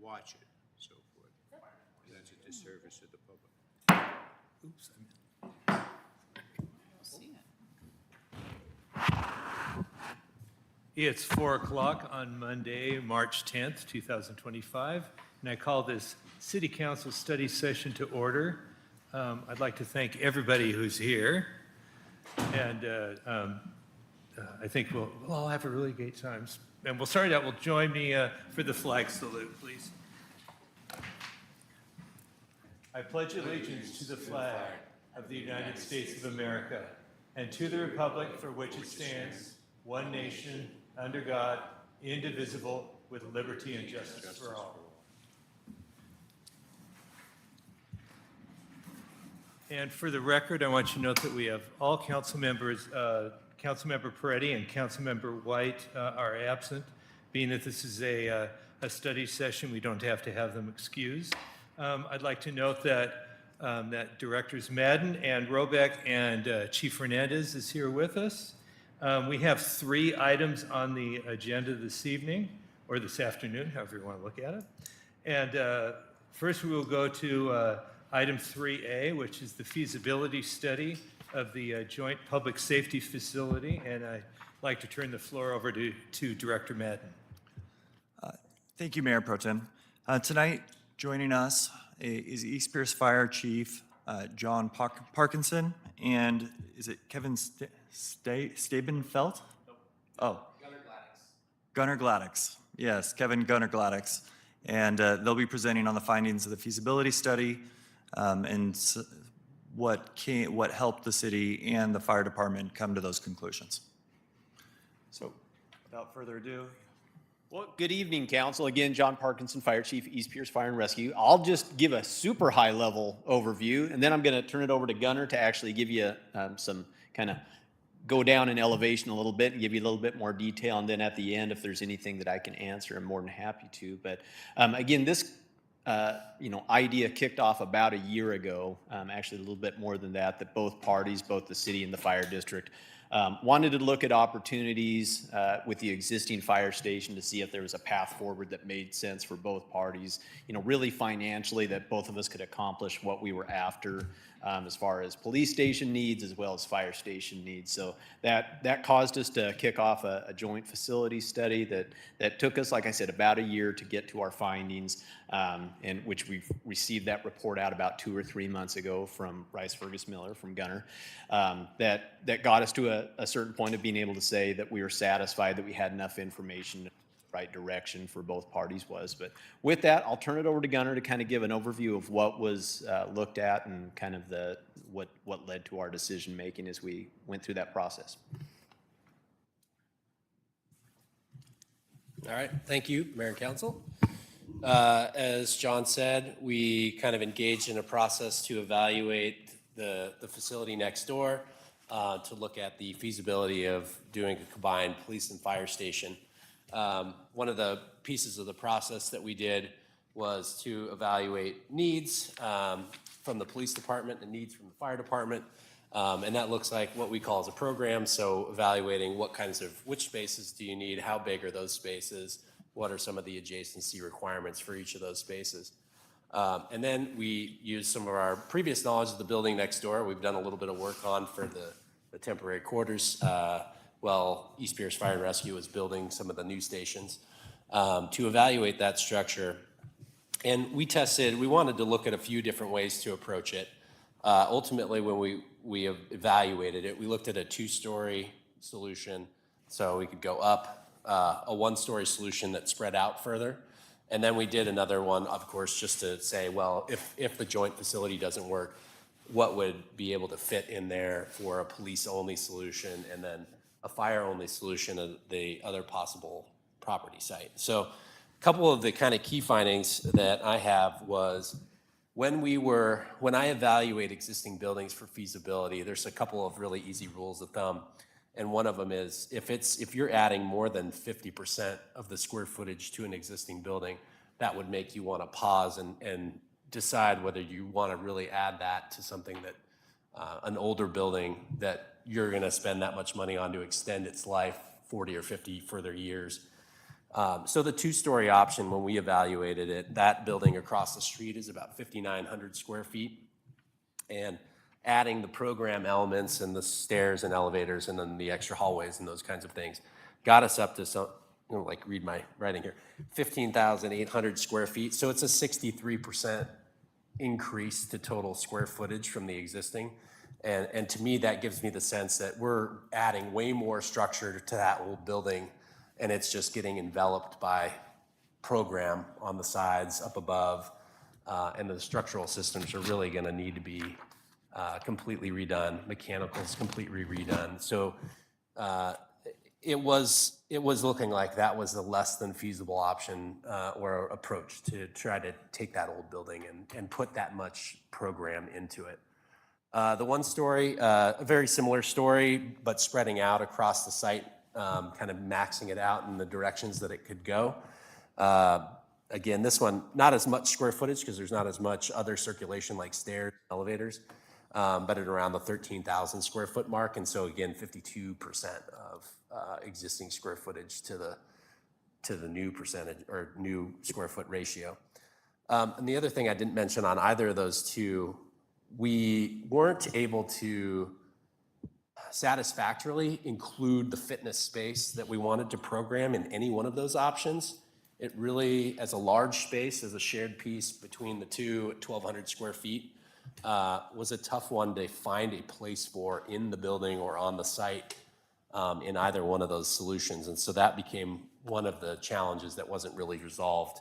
watch it, so forth. That's a disservice to the public. Oops, It's 4 o'clock on Monday, March 10th, 2025, and I call this City Council study session to order. I'd like to thank everybody who's here, and I think we'll all have a really great time. And we'll start out, will join me for the flag salute, please. I pledge allegiance to the flag of the United States of America and to the republic for which it stands, one nation, under God, indivisible, with liberty and justice for all. And for the record, I want you to note that we have all council members, Councilmember Peretti and Councilmember White are absent. Being that this is a study session, we don't have to have them excused. I'd like to note that that Directors Madden and Robeck and Chief Hernandez is here with us. We have 3 items on the agenda this evening, or this afternoon, however you want to look at it. And first we will go to item 3A, which is the feasibility study of the joint public safety facility. And I'd like to turn the floor over to Director Madden. Thank you, Mayor Pro Tem. Tonight, joining us is East Pierce Fire Chief John Parkinson, and is it Kevin Stabenfeld? Oh. Gunnar Gladix. Yes, Kevin Gunnar Gladix. And they'll be presenting on the findings of the feasibility study and what helped the city and the fire department come to those conclusions. So, without further ado. Well, good evening, Council. Again, John Parkinson, Fire Chief, East Pierce Fire and Rescue. I'll just give a super high-level overview, and then I'm going to turn it over to Gunnar to actually give you some kind of go down in elevation a little bit and give you a little bit more detail, and then at the end, if there's anything that I can answer, I'm more than happy to. But again, this idea kicked off about a year ago, actually a little bit more than that both parties, both the city and the fire district, wanted to look at opportunities with the existing fire station to see if there was a path forward that made sense for both parties, really financially, that both of us could accomplish what we were after as far as police station needs as well as fire station needs. So that caused us to kick off a joint facility study that took us, like I said, about a year to get to our findings, and which we've received that report out about 2 or 3 months ago from Rice Fergus Miller, from Gunnar, that got us to a certain point of being able to say that we were satisfied that we had enough information, right direction for both parties was. But with that, I'll turn it over to Gunnar to kind of give an overview of what was looked at and kind of what led to our decision making as we went through that process. All right, thank you, Mayor and Council. As John said, we kind of engaged in a process to evaluate the facility next door to look at the feasibility of doing a combined police and fire station. One of the pieces of the process that we did was to evaluate needs from the police department and needs from the fire department. And that looks like what we call as a program. So evaluating which spaces do you need, how big are those spaces, what are some of the adjacency requirements for each of those spaces. And then we used some of our previous knowledge of the building next door. We've done a little bit of work on for the temporary quarters while East Pierce Fire and Rescue was building some of the new stations to evaluate that structure. And we wanted to look at a few different ways to approach it. Ultimately, when we evaluated it, we looked at a 2-story solution, so we could go up, a 1-story solution that spread out further. And then we did another one, of course, just to say, well, if the joint facility doesn't work, what would be able to fit in there for a police-only solution, and then a fire-only solution of the other possible property site. So a couple of the kind of key findings that I have was when I evaluate existing buildings for feasibility, there's a couple of really easy rules of thumb. And one of them is if you're adding more than 50% of the square footage to an existing building, that would make you want to pause and decide whether you want to really add that to something that an older building that you're going to spend that much money on to extend its life 40 or 50 further years. So the two-story option, when we evaluated it, that building across the street is about 5,900 square feet. And adding the program elements and the stairs and elevators and then the extra hallways and those kinds of things got us up to some, like read my writing here, 15,800 square feet. So it's a 63% increase to total square footage from the existing. And to me, that gives me the sense that we're adding way more structure to that old building, and it's just getting enveloped by program on the sides, up above, and the structural systems are really gonna need to be completely redone, mechanicals completely redone. So it was looking like that was a less than feasible option or approach to try to take that old building and put that much program into it. The one story, a very similar story, but spreading out across the site, kind of maxing it out in the directions that it could go. Again, this one, not as much square footage because there's not as much other circulation like stairs, elevators, but at around the 13,000 square foot mark. And so again, 52% of existing square footage to the new percentage or new square foot ratio. And the other thing I didn't mention on either of those two, we weren't able to satisfactorily include the fitness space that we wanted to program in any one of those options. It really, as a large space, as a shared piece between the two at 1,200 square feet, was a tough one to find a place for in the building or on the site in either one of those solutions. And so that became one of the challenges that wasn't really resolved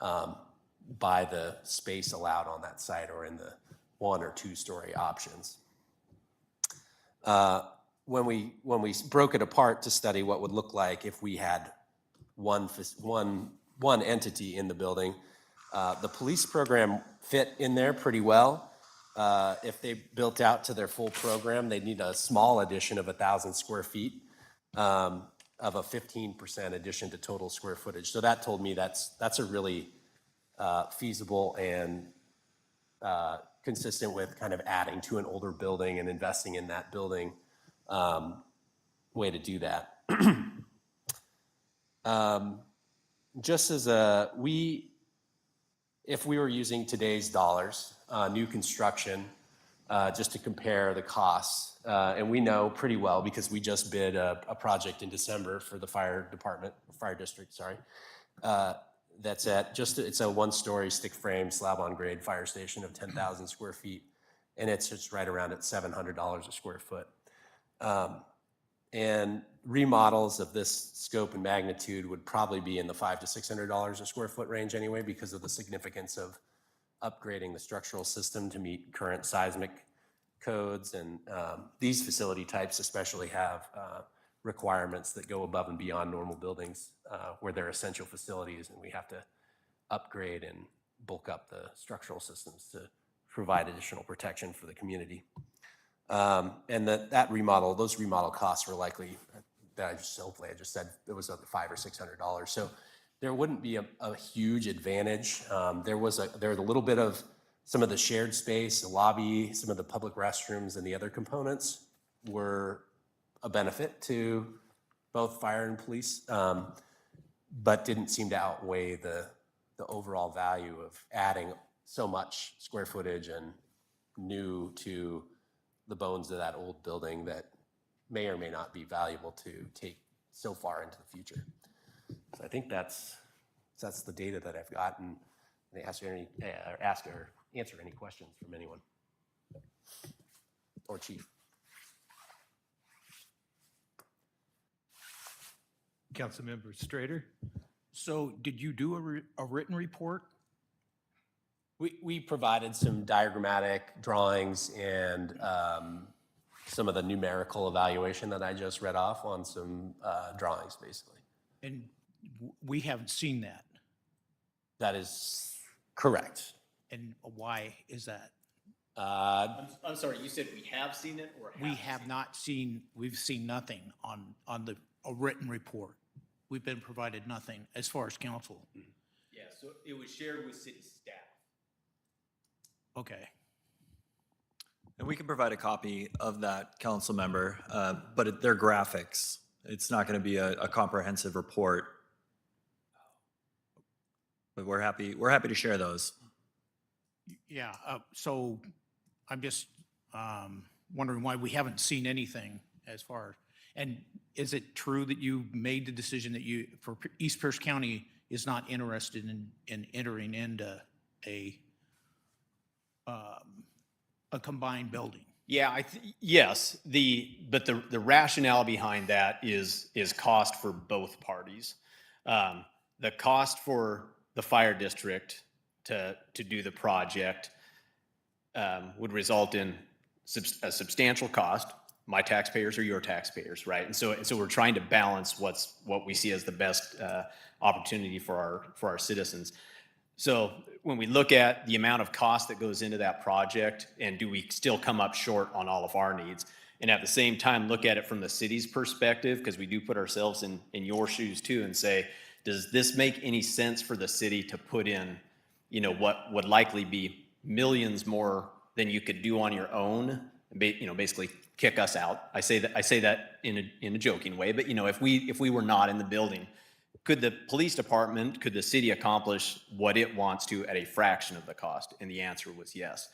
by the space allowed on that site or in the 1 or 2 story options. When we broke it apart to study what would look like if we had one entity in the building, the police program fit in there pretty well. If they built out to their full program, they'd need a small addition of 1,000 square feet of a 15% addition to total square footage. So that told me that's a really feasible and consistent with kind of adding to an older building and investing in that building way to do that. Just as if we were using today's dollars, new construction, just to compare the costs, and we know pretty well because we just bid a project in December for the fire district, that's it's a 1-story stick frame slab on grade fire station of 10,000 square feet, and it's just right around at $700 a square foot. And remodels of this scope and magnitude would probably be in the $500 to $600 a square foot range anyway, because of the significance of upgrading the structural system to meet current seismic codes. And these facility types especially have requirements that go above and beyond normal buildings where they're essential facilities, and we have to upgrade and bulk up the structural systems to provide additional protection for the community. And those remodel costs were likely, hopefully I just said it was $500 or $600. So there wouldn't be a huge advantage. There was a little bit of some of the shared space, the lobby, some of the public restrooms, and the other components were a benefit to both fire and police, but didn't seem to outweigh the overall value of adding so much square footage and new to the bones of that old building that may or may not be valuable to take so far into the future. So I think that's the data that I've gotten. And answer any questions from anyone or Chief. Councilmember Strader? So did you do a written report? We provided some diagrammatic drawings and some of the numerical evaluation that I just read off on some drawings, basically. And we haven't seen that. That is correct. And why is that? I'm sorry, you said we have seen it or We have not seen, we've seen nothing on a written report. We've been provided nothing as far as council. Yeah, so it was shared with city staff. Okay. And we can provide a copy of that, council member, but they're graphics. It's not going to be a comprehensive report. but we're happy to share those. Yeah, so I'm just wondering why we haven't seen anything as far, and is it true that you made the decision that East Pierce County is not interested in entering into a combined building? Yeah, yes, but the rationale behind that is cost for both parties. The cost for the fire district to do the project would result in a substantial cost, my taxpayers or your taxpayers, right? And so we're trying to balance what we see as the best opportunity for our citizens. So when we look at the amount of cost that goes into that project, and do we still come up short on all of our needs? And at the same time, look at it from the city's perspective, because we do put ourselves in your shoes too, and say, does this make any sense for the city to put in, what would likely be millions more than you could do on your own, basically kick us out. I say that in a joking way, but if we were not in the building, could the police department, could the city accomplish what it wants to at a fraction of the cost? And the answer was yes.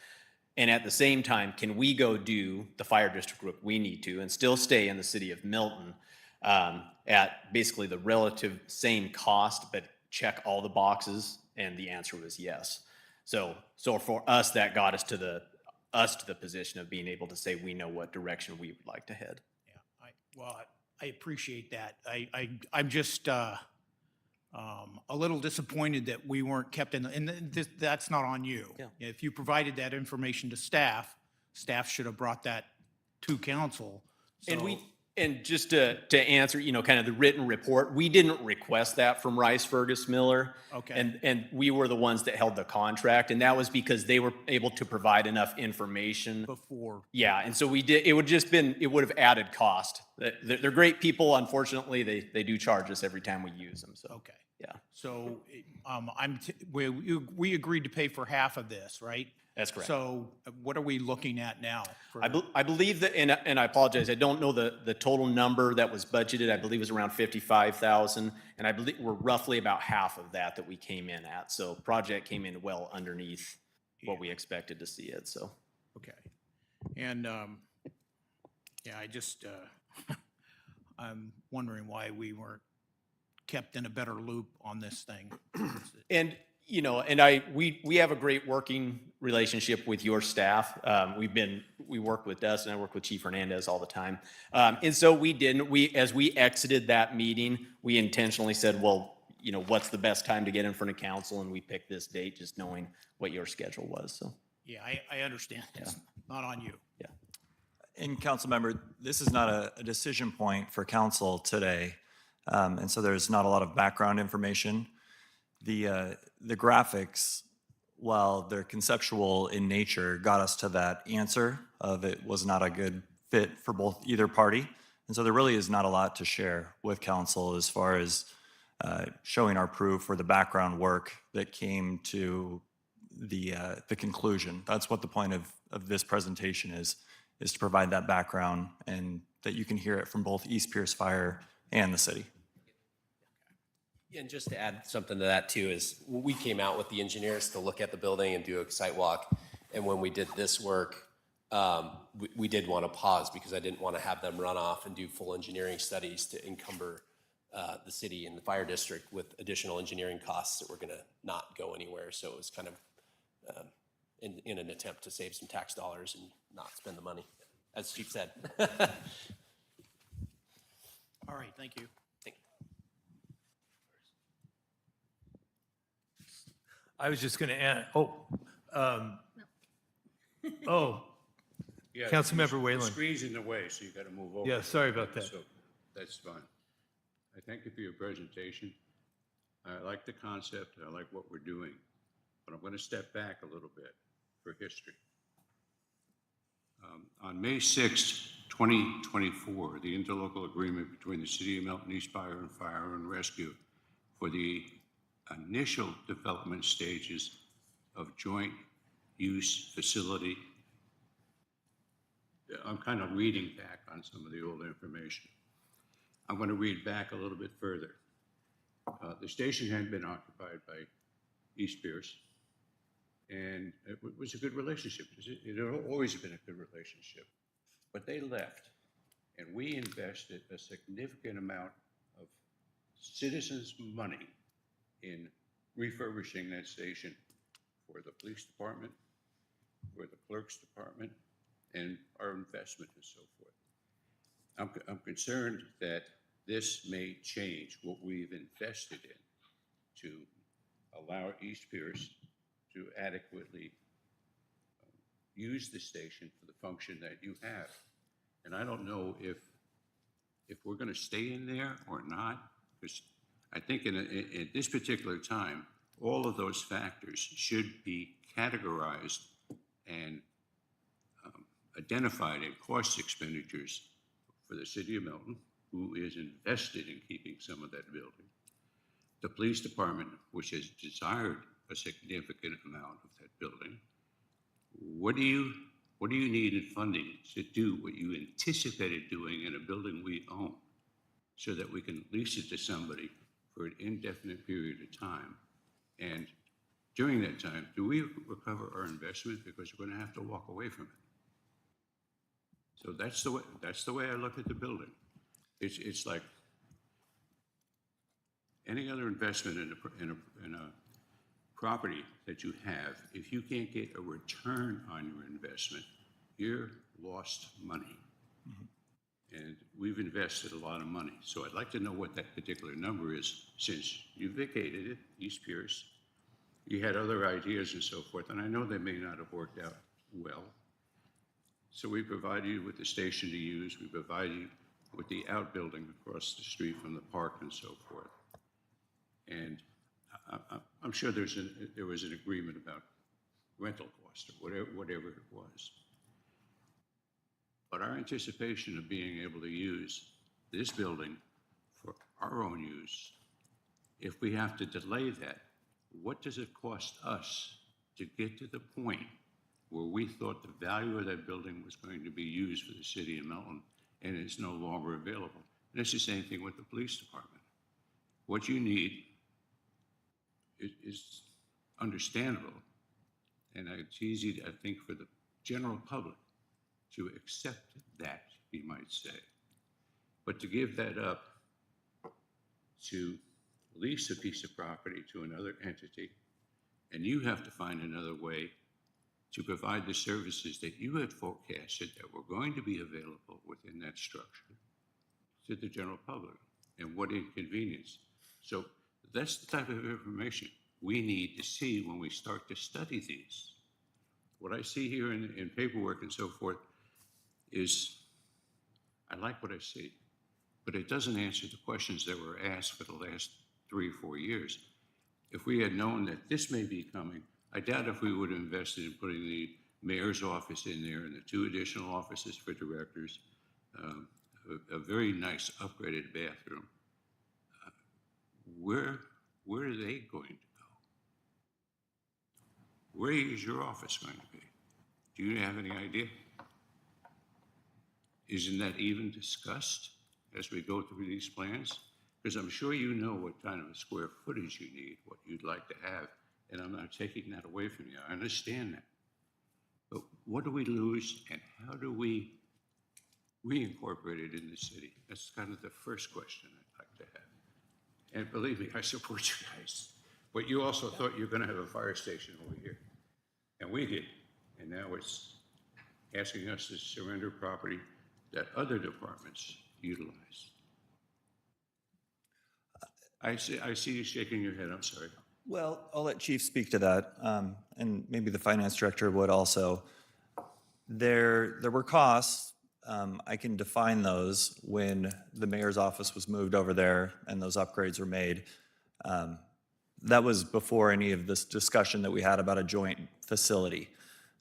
And at the same time, can we go do the fire district work we need to and still stay in the city of Milton at basically the relative same cost, but check all the boxes? And the answer was yes. So for us, that got us to the position of being able to say we know what direction we would like to head. Yeah, I appreciate that. I'm just a little disappointed that we weren't kept in, and that's not on you. Yeah. If you provided that information to staff should have brought that to council. And just to answer, kind of the written report, we didn't request that from Rice Fergus Miller. Okay. And we were the ones that held the contract, and that was because they were able to provide enough information. Before. Yeah, and so we did, it would have added cost. They're great people. Unfortunately, they do charge us every time we use them, so. Okay. Yeah, So we agreed to pay for half of this, right? that's correct. So what are we looking at now? I believe that, and I apologize, I don't know the total number that was budgeted. I believe it was around 55,000, and I believe we're roughly about half of that we came in at. So project came in well underneath what we expected to see it, so. Okay. And, yeah, I'm wondering why we weren't kept in a better loop on this thing. And, we have a great working relationship with your staff. We work with Dustin, I work with Chief Hernandez all the time. And so as we exited that meeting, we intentionally said, well, what's the best time to get in front of council? And we picked this date, just knowing what your schedule was, so. Yeah, I understand. It's not on you. Yeah. And council member, this is not a decision point for council today. And so there's not a lot of background information. The graphics, while they're conceptual in nature, got us to that answer of it was not a good fit for either party. And so there really is not a lot to share with council as far as showing our proof or the background work that came to the conclusion. That's what the point of this presentation is to provide that background and that you can hear it from both East Pierce Fire and the city. And just to add something to that too, is we came out with the engineers to look at the building and do a site walk. And when we did this work, we did want to pause because I didn't want to have them run off and do full engineering studies to encumber the city and the fire district with additional engineering costs that were going to not go anywhere. So it was kind of in an attempt to save some tax dollars and not spend the money, as Chief said. All right, thank you. I was just going to add, Yeah, Councilmember the Whalen. screen's in the way, so you got to move over. Yeah, sorry about that. So that's fine. I thank you for your presentation. I like the concept, I like what we're doing, but I'm going to step back a little bit for history. On May 6, 2024, the interlocal agreement between the City of Milton East Fire and Fire and Rescue for the initial development stages of joint use facility. I'm kind of reading back on some of the old information. I'm going to read back a little bit further. The station had been occupied by East Pierce. And it was a good relationship. It had always been a good relationship. But they left, and we invested a significant amount of citizens' money in refurbishing that station for the police department, for the clerk's department, and our investment and so forth. I'm concerned that this may change what we've invested in to allow East Pierce to adequately use the station for the function that you have. And I don't know if we're going to stay in there or not, because I think at this particular time, all of those factors should be categorized and identified in cost expenditures for the city of Milton, who is invested in keeping some of that building. The police department, which has desired a significant amount of that building. What do you need in funding to do what you anticipated doing in a building we own so that we can lease it to somebody for an indefinite period of time? And during that time, do we recover our investment because we're going to have to walk away from it? So that's the way I look at the building. It's like any other investment in a property that you have. If you can't get a return on your investment, you're lost money. And we've invested a lot of money. So I'd like to know what that particular number is, since you vacated it, East Pierce. You had other ideas and so forth, and I know they may not have worked out well. So we provide you with the station to use. We provide you with the outbuilding across the street from the park and so forth. And I'm sure there was an agreement about rental cost or whatever it was. But our anticipation of being able to use this building for our own use, if we have to delay that, what does it cost us to get to the point where we thought the value of that building was going to be used for the city of Milton and it's no longer available? And it's the same thing with the police department. What you need is understandable, and it's easy, I think, for the general public to accept that, you might say. But to give that up to lease a piece of property to another entity, and you have to find another way to provide the services that you had forecasted that were going to be available within that structure to the general public, and what inconvenience. So that's the type of information we need to see when we start to study these. What I see here in paperwork and so forth is, I like what I see, but it doesn't answer the questions that were asked for the last 3 or 4 years. If we had known that this may be coming, I doubt if we would have invested in putting the mayor's office in there and the 2 additional offices for directors, a very nice upgraded bathroom. Where are they going to go? Where is your office going to be? Do you have any idea? Isn't that even discussed as we go through these plans? Because I'm sure you know what kind of a square footage you need, what you'd like to have, and I'm not taking that away from you. I understand that. But what do we lose, and how do we reincorporate it in the city? That's kind of the first question I'd like to have. And believe me, I support you guys. But you also thought you were going to have a fire station over here. And we did. And now it's asking us to surrender property that other departments utilize. I see you shaking your head. I'm sorry. Well, I'll let Chief speak to that, and maybe the finance director would also. There were costs. I can define those when the mayor's office was moved over there and those upgrades were made. That was before any of this discussion that we had about a joint facility.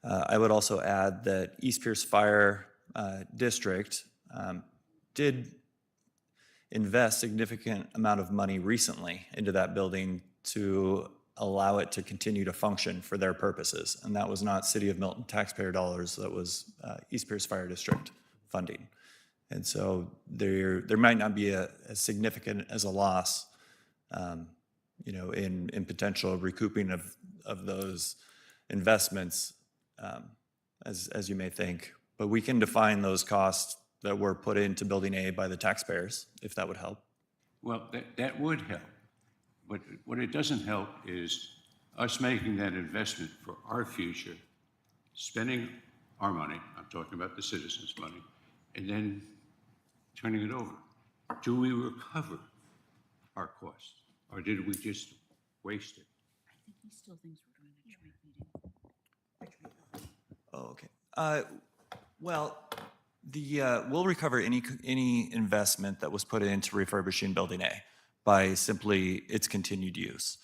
I would also add that East Pierce Fire District did invest significant amount of money recently into that building to allow it to continue to function for their purposes. And that was not City of Milton taxpayer dollars, that was East Pierce Fire District funding. And so there might not be as significant as a loss, in potential recouping of those investments, as you may think. But we can define those costs that were put into Building A by the taxpayers, if that would help. Well, that would help. But what it doesn't help is us making that investment for our future, spending our money, I'm talking about the citizens' money, and then turning it over. Do we recover our costs, or did we just waste it? I think he still thinks we're doing a joint meeting. Oh, okay. Well, we'll recover any investment that was put into refurbishing Building A by simply its continued use.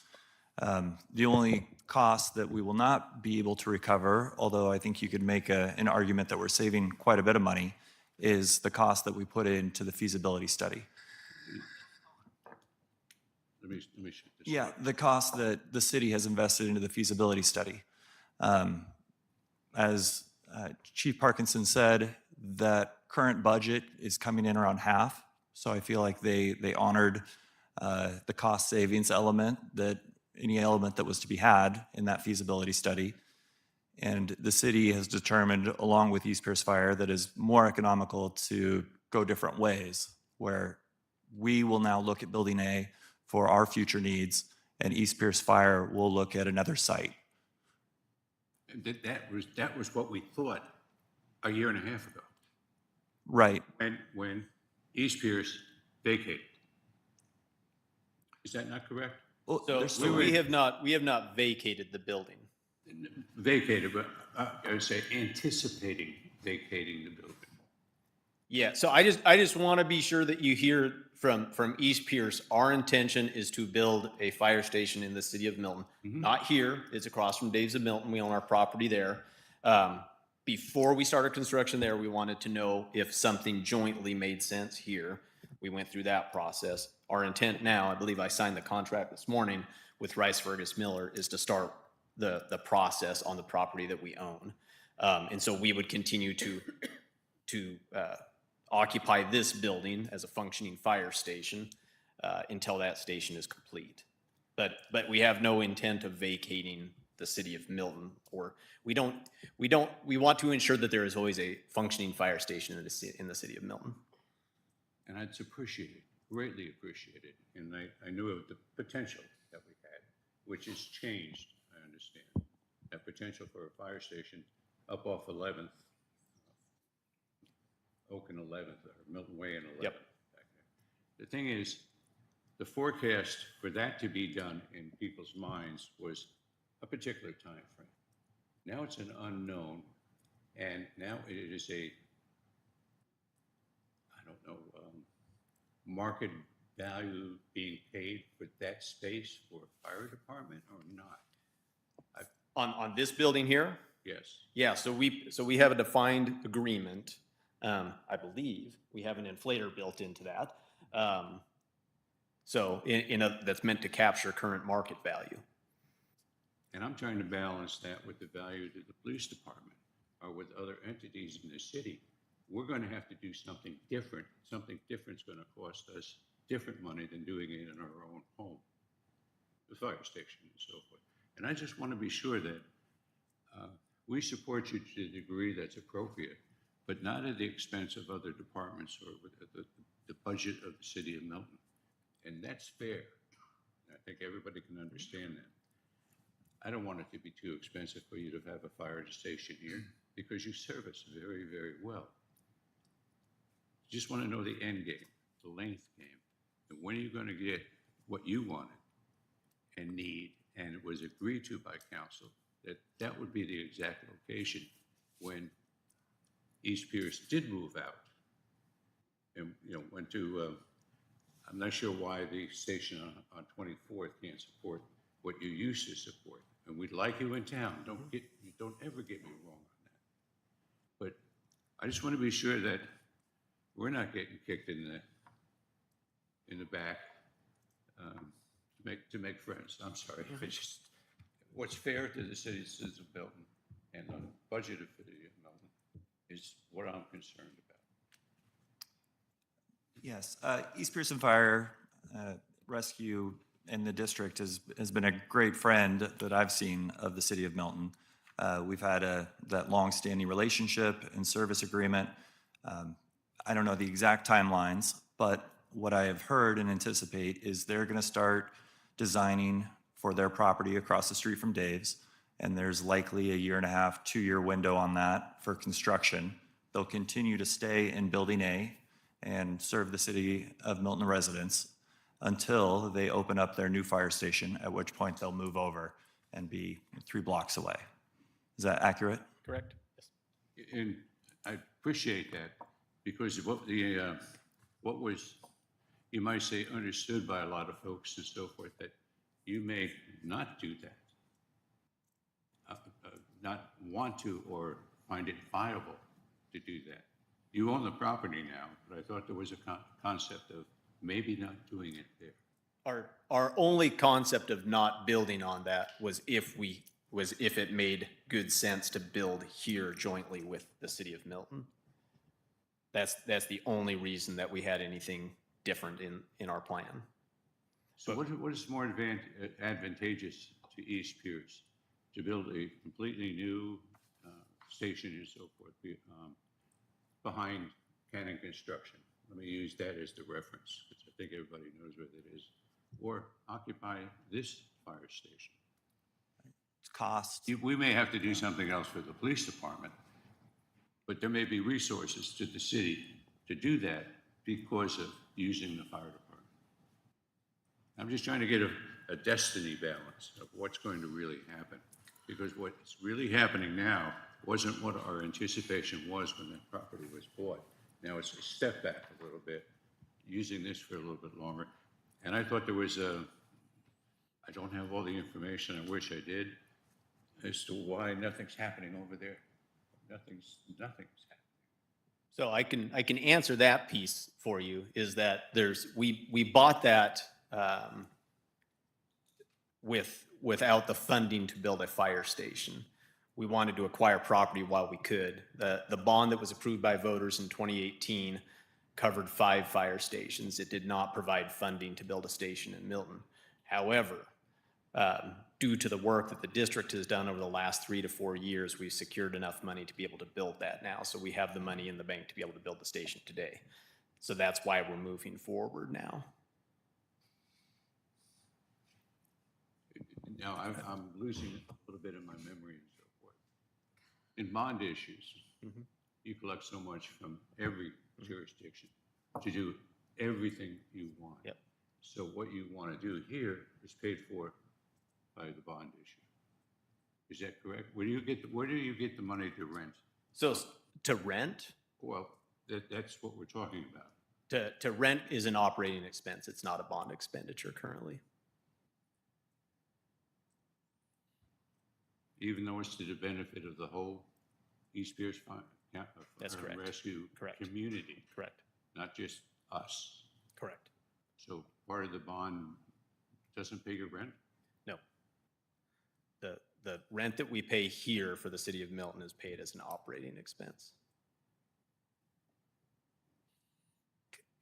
The only cost that we will not be able to recover, although I think you could make an argument that we're saving quite a bit of money, is the cost that we put into the feasibility study. Let me shoot this. Yeah, the cost that the city has invested into the feasibility study. As Chief Parkinson said, that current budget is coming in around half. So I feel like they honored the cost savings element, that any element that was to be had in that feasibility study. And the city has determined, along with East Pierce Fire, that is more economical to go different ways, where we will now look at Building A for our future needs, and East Pierce Fire will look at another site. That was what we thought a year and a half ago, Right. when East Pierce vacated. Is that not correct? Well, So there's so still- we have not vacated the building. Vacated, but I would say anticipating vacating the building. Yeah, so I just want to be sure that you hear from East Pierce, our intention is to build a fire station in the city of Milton. Not here, it's across from Dave's of Milton, we own our property there. Before we started construction there, we wanted to know if something jointly made sense here. We went through that process. Our intent now, I believe I signed the contract this morning with Rice Fergus Miller, is to start the process on the property that we own. And so we would continue to occupy this building as a functioning fire station until that station is complete. But we have no intent of vacating the city of Milton, or we want to ensure that there is always a functioning fire station in the city of Milton. And I'd appreciate it, greatly appreciate it. And I knew of the potential that we had, which has changed, I understand. That potential for a fire station up off 11th, Oak and 11th, or Milton Way and 11th. Yep. Back there. The thing is, the forecast for that to be done in people's minds was a particular time frame. Now it's an unknown, and now it is a, I don't know, market value being paid for that space for a fire department or not? On this building here? Yes. Yeah, so we have a defined agreement. I believe we have an inflator built into that. So that's meant to capture current market value. And I'm trying to balance that with the value to the police department or with other entities in the city. We're going to have to do something different. Something different's going to cost us different money than doing it in our own home, the fire station and so forth. And I just want to be sure that we support you to the degree that's appropriate, but not at the expense of other departments or with the budget of the city of Milton. And that's fair. I think everybody can understand that. I don't want it to be too expensive for you to have a fire station here because you serve us very, very well. Just want to know the end game, the length game, and when are you going to get what you wanted and need, and it was agreed to by council that would be the exact location when East Pierce did move out and went to. I'm not sure why the station on 24th can't support what you used to support, and we'd like you in town. Don't ever get me wrong on that. But I just want to be sure that we're not getting kicked in the back to make friends. I'm sorry. It's just what's fair to the citizens of Milton and the budget of the city of Milton is what I'm concerned about. Yes, East Pearson Fire Rescue and the district has been a great friend that I've seen of the city of Milton. We've had that long-standing relationship and service agreement. I don't know the exact timelines, but what I have heard and anticipate is they're going to start designing for their property across the street from Dave's, and there's likely a 1.5 to 2-year window on that for construction. They'll continue to stay in Building A and serve the city of Milton residents until they open up their new fire station, at which point they'll move over and be 3 blocks away. Is that accurate? Correct? Yes. And I appreciate that, because what was, you might say, understood by a lot of folks and so forth, that you may not do that, not want to or find it viable to do that. You own the property now, but I thought there was a concept of maybe not doing it there. Our only concept of not building on that was if it made good sense to build here jointly with the city of Milton. That's the only reason that we had anything different in our plan. So what is more advantageous to East Pierce? To build a completely new station and so forth behind Cannon Construction? Let me use that as the reference, because I think everybody knows what it is. Or occupy this fire station. It's cost. We may have to do something else for the police department, but there may be resources to the city to do that because of using the fire department. I'm just trying to get a destiny balance of what's going to really happen, because what's really happening now wasn't what our anticipation was when that property was bought. Now it's a step back a little bit, using this for a little bit longer. And I thought there was I don't have all the information, I wish I did, as to why nothing's happening over there. Nothing's happening. So I can answer that piece for you, is that we bought that without the funding to build a fire station. We wanted to acquire property while we could. The bond that was approved by voters in 2018 covered 5 fire stations. It did not provide funding to build a station in Milton. However, due to the work that the district has done over the last 3 to 4 years, we've secured enough money to be able to build that now. So we have the money in the bank to be able to build the station today. So that's why we're moving forward now. Now, I'm losing a little bit of my memory and so forth. In bond issues, you collect so much from every jurisdiction to do everything you want. Yep. So what you want to do here is paid for by the bond issue. Is that correct? Where do you get the money to rent? So to rent, Well, that's what we're talking about. to rent is an operating expense. It's not a bond expenditure currently. Even though it's to the benefit of the whole East Pierce Fire That's and correct. Rescue Correct. community, Correct. not just us. Correct. So part of the bond doesn't pay your rent? No. The rent that we pay here for the city of Milton is paid as an operating expense.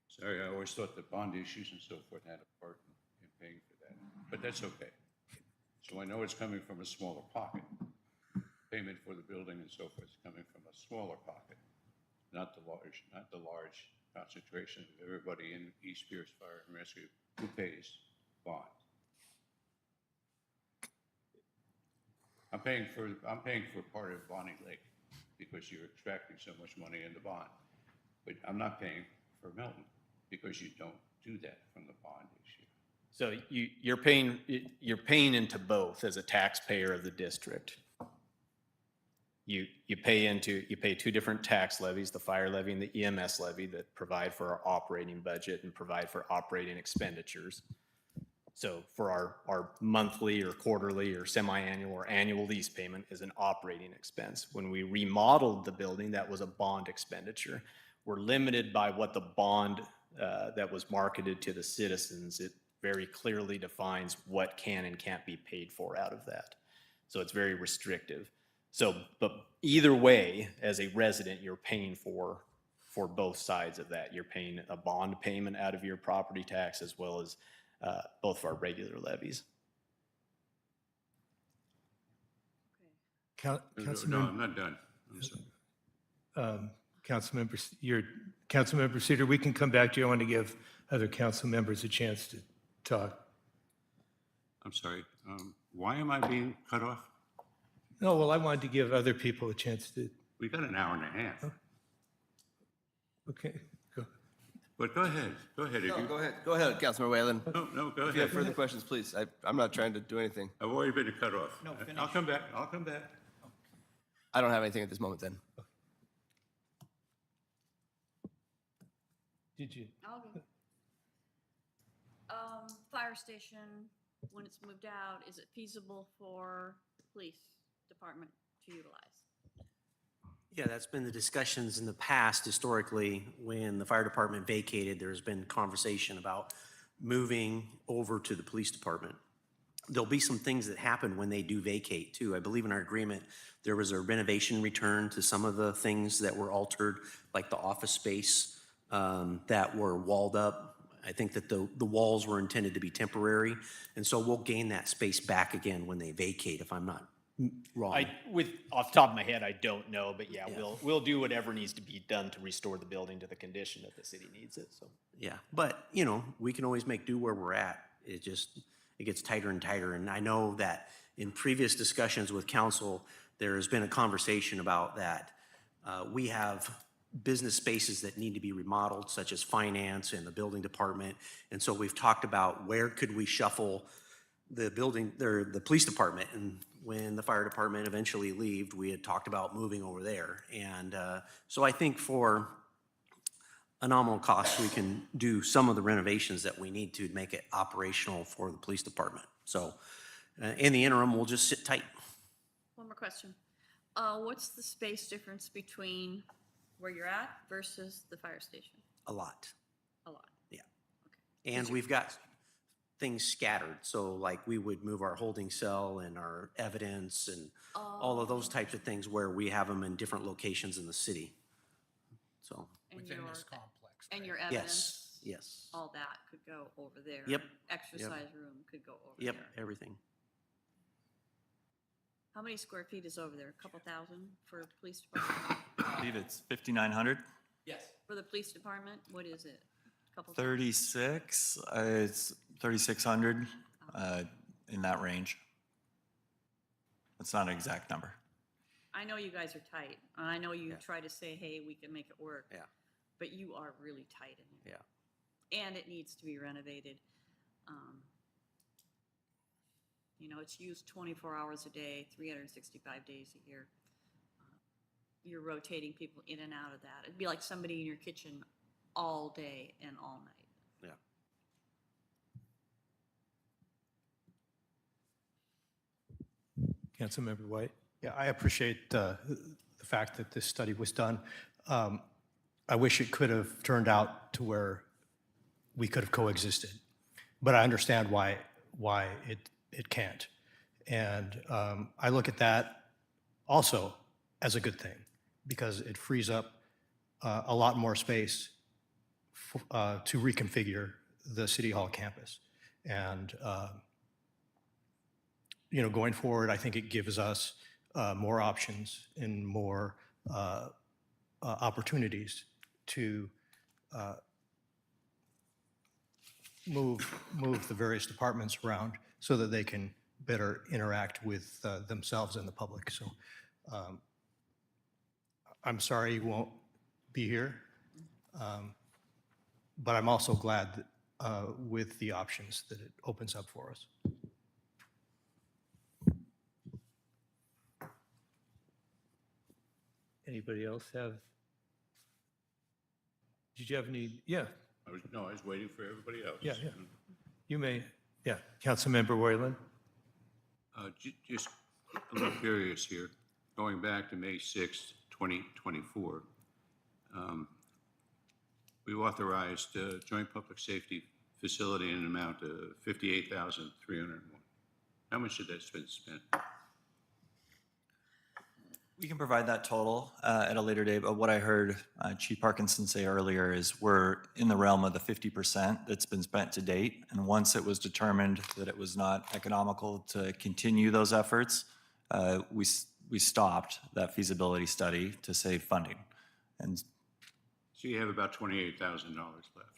Sorry, I always thought that bond issues and so forth had a part in paying for that, but that's okay. So I know it's coming from a smaller pocket. Payment for the building and so forth is coming from a smaller pocket, not the large concentration of everybody in East Pierce Fire and Rescue who pays bond. I'm paying for part of Bonnie Lake because you're extracting so much money in the bond. But I'm not paying for Milton because you don't do that from the bond issue. So you're paying into both as a taxpayer of the district. You pay 2 different tax levies, the fire levy and the EMS levy, that provide for our operating budget and provide for operating expenditures. So for our monthly or quarterly or semi-annual or annual lease payment is an operating expense. When we remodeled the building, that was a bond expenditure. We're limited by what the bond that was marketed to the citizens. It very clearly defines what can and can't be paid for out of that. So it's very restrictive. So, but either way, as a resident, you're paying for both sides of that. You're paying a bond payment out of your property tax as well as both of our regular levies. No, Councilmember, I'm not done. I'm sorry. Councilmember Cedar, we can come back to you. I want to give other council members a chance to talk. I'm sorry. Why am I being cut off? No, well, I wanted to give other people a chance to, We got an hour and a half. okay, go. But go ahead. Go ahead. No, go ahead, Councilmember Whalen. No, go If you have ahead. further questions, please. I'm not trying to do anything. I've already been cut off. No, I'll finish. come back. I'll come back. I don't have anything at this moment then. Did you? I'll go. Fire station, when it's moved out, is it feasible for the police department to utilize? Yeah, that's been the discussions in the past. Historically, when the fire department vacated, there's been conversation about moving over to the police department. There'll be some things that happen when they do vacate too. I believe in our agreement, there was a renovation return to some of the things that were altered, like the office space that were walled up. I think that the walls were intended to be temporary, and so we'll gain that space back again when they vacate, if I'm not wrong. Off the top of my head, I don't know, but yeah, we'll do whatever needs to be done to restore the building to the condition that the city needs it, so. Yeah, but, you know, we can always make do where we're at. It gets tighter and tighter. And I know that in previous discussions with council, there has been a conversation about that. We have business spaces that need to be remodeled, such as finance and the building department. And so we've talked about where could we shuffle the building, or the police department. And when the fire department eventually left, we had talked about moving over there. And so I think for a nominal cost, we can do some of the renovations that we need to make it operational for the police department. So in the interim, we'll just sit tight. One more question. What's the space difference between where you're at versus the fire station? A lot. A lot. Yeah. And we've got things scattered. So like we would move our holding cell and our evidence and all of those types of things where we have them in different locations in the city. So, And Within your- this complex. And right? your yes, evidence, yes. all that could go over there. Yep, Exercise room could go over Yep, there. everything. How many square feet is over there? A couple thousand for police department? I believe it's 5,900, For the police department, what is it? Couple 36, it's 3,600, in that range. That's not an exact number. I know you guys are tight. and I know you try to say, hey, we can make it work. Yeah. But you are really tight in there. Yeah. And it needs to be renovated. You know, it's used 24 hours a day, 365 days a year. You're rotating people in and out of that. It'd be like somebody in your kitchen all day and all night. Yeah. Councilmember White? Yeah, I appreciate the fact that this study was done. I wish it could have turned out to where we could have coexisted, but I understand why it can't. And I look at that also as a good thing, because it frees up a lot more space to reconfigure the City Hall campus. And you know, going forward, I think it gives us more options and more opportunities to move the various departments around so that they can better interact with themselves and the public. So I'm sorry you won't be here, but I'm also glad that, with the options that it opens up for us. Anybody else have? Did you have any? Yeah, I was waiting for everybody else. Yeah. You may. Yeah, Councilmember Whalen? Just a little curious here, going back to May 6th, 2024, we authorized a joint public safety facility in an amount of $58,301. How much did that been spent? We can provide that total at a later date, but what I heard Chief Parkinson say earlier is we're in the realm of the 50% that's been spent to date. And once it was determined that it was not economical to continue those efforts, we stopped that feasibility study to save funding. And So you have about $28,000 left,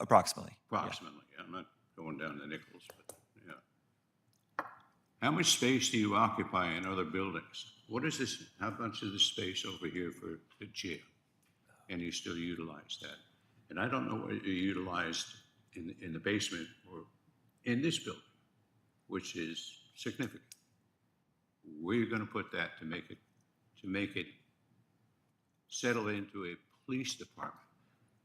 approximately. approximately. I'm not going down to nickels, but yeah. How much space do you occupy in other buildings? What is this, how much is the space over here for the jail? And you still utilize that? And I don't know what you utilized in the basement or in this building, which is significant. Where are you going to put that to make it settle into a police department,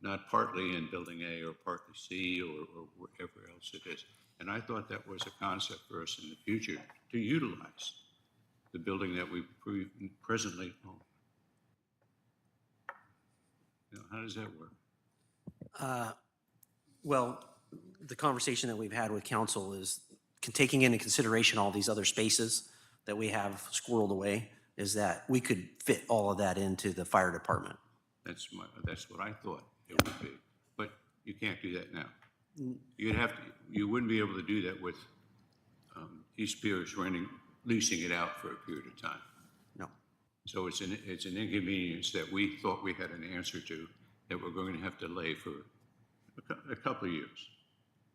not partly in Building A or partly C or wherever else it is? And I thought that was a concept for us in the future to utilize the building that we presently own. You know, how does that work? Well, the conversation that we've had with council is taking into consideration all these other spaces that we have squirreled away, is that we could fit all of that into the fire department. That's what I thought it would be, but you can't do that now. You wouldn't be able to do that with East Pierce leasing it out for a period of time. No. So it's an inconvenience that we thought we had an answer to that we're going to have to lay for a couple of years.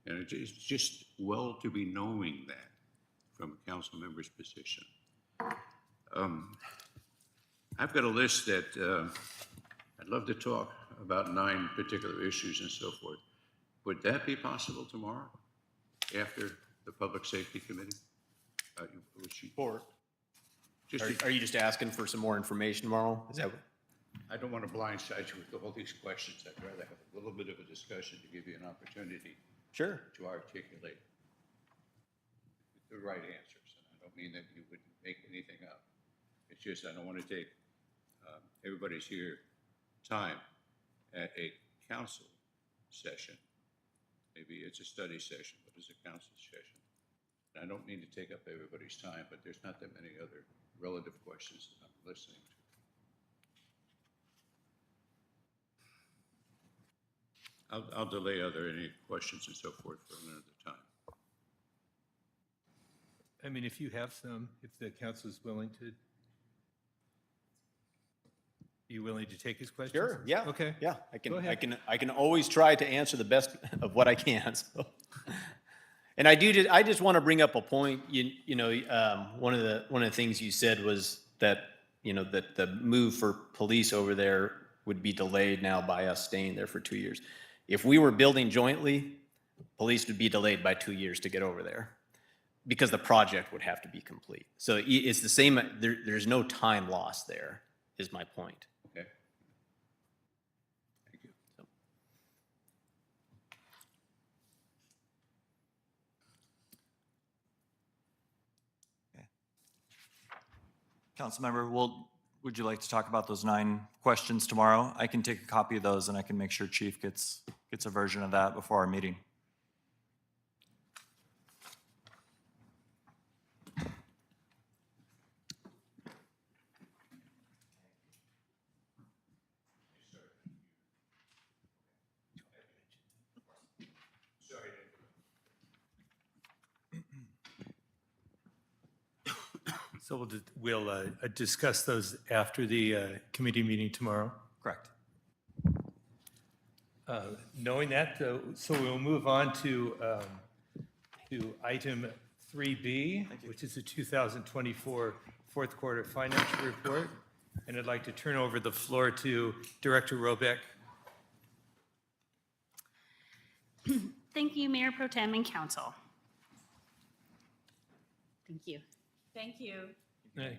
And it's just well to be knowing that from a council member's position. I've got a list that I'd love to talk about 9 particular issues and so forth. Would that be possible tomorrow after the Public Safety Committee? Or Just are you just asking for some more information tomorrow? Is that what? I don't want to blindside you with all these questions. I'd rather have a little bit of a discussion to give you an opportunity Sure. to articulate the right answers. And I don't mean that you would make anything up. It's just I don't want to take everybody's here time at a council session. Maybe it's a study session, but it's a council session. And I don't mean to take up everybody's time, but there's not that many other relative questions that I'm listening to. I'll delay any questions and so forth for another time. I mean, if you have some, if the council is willing to, are you willing to take his questions? Sure, yeah. Okay. Yeah, Go ahead. I can always try to answer the best of what I can, so. And I just want to bring up a point, one of the things you said was that, that the move for police over there would be delayed now by us staying there for 2 years. If we were building jointly, police would be delayed by 2 years to get over there because the project would have to be complete. So it's the same, there's no time lost there, is my point. Okay. Thank you. Councilmember, would you like to talk about those 9 questions tomorrow? I can take a copy of those and I can make sure Chief gets a version of that before our meeting. So we'll discuss those after the committee meeting tomorrow. Correct. Knowing that, so we'll move on to item 3B, which is the 2024 fourth quarter financial report. And I'd like to turn over the floor to Director Robeck. Thank you, Mayor Pro Tem and Council. Thank you. Thank you. Hey.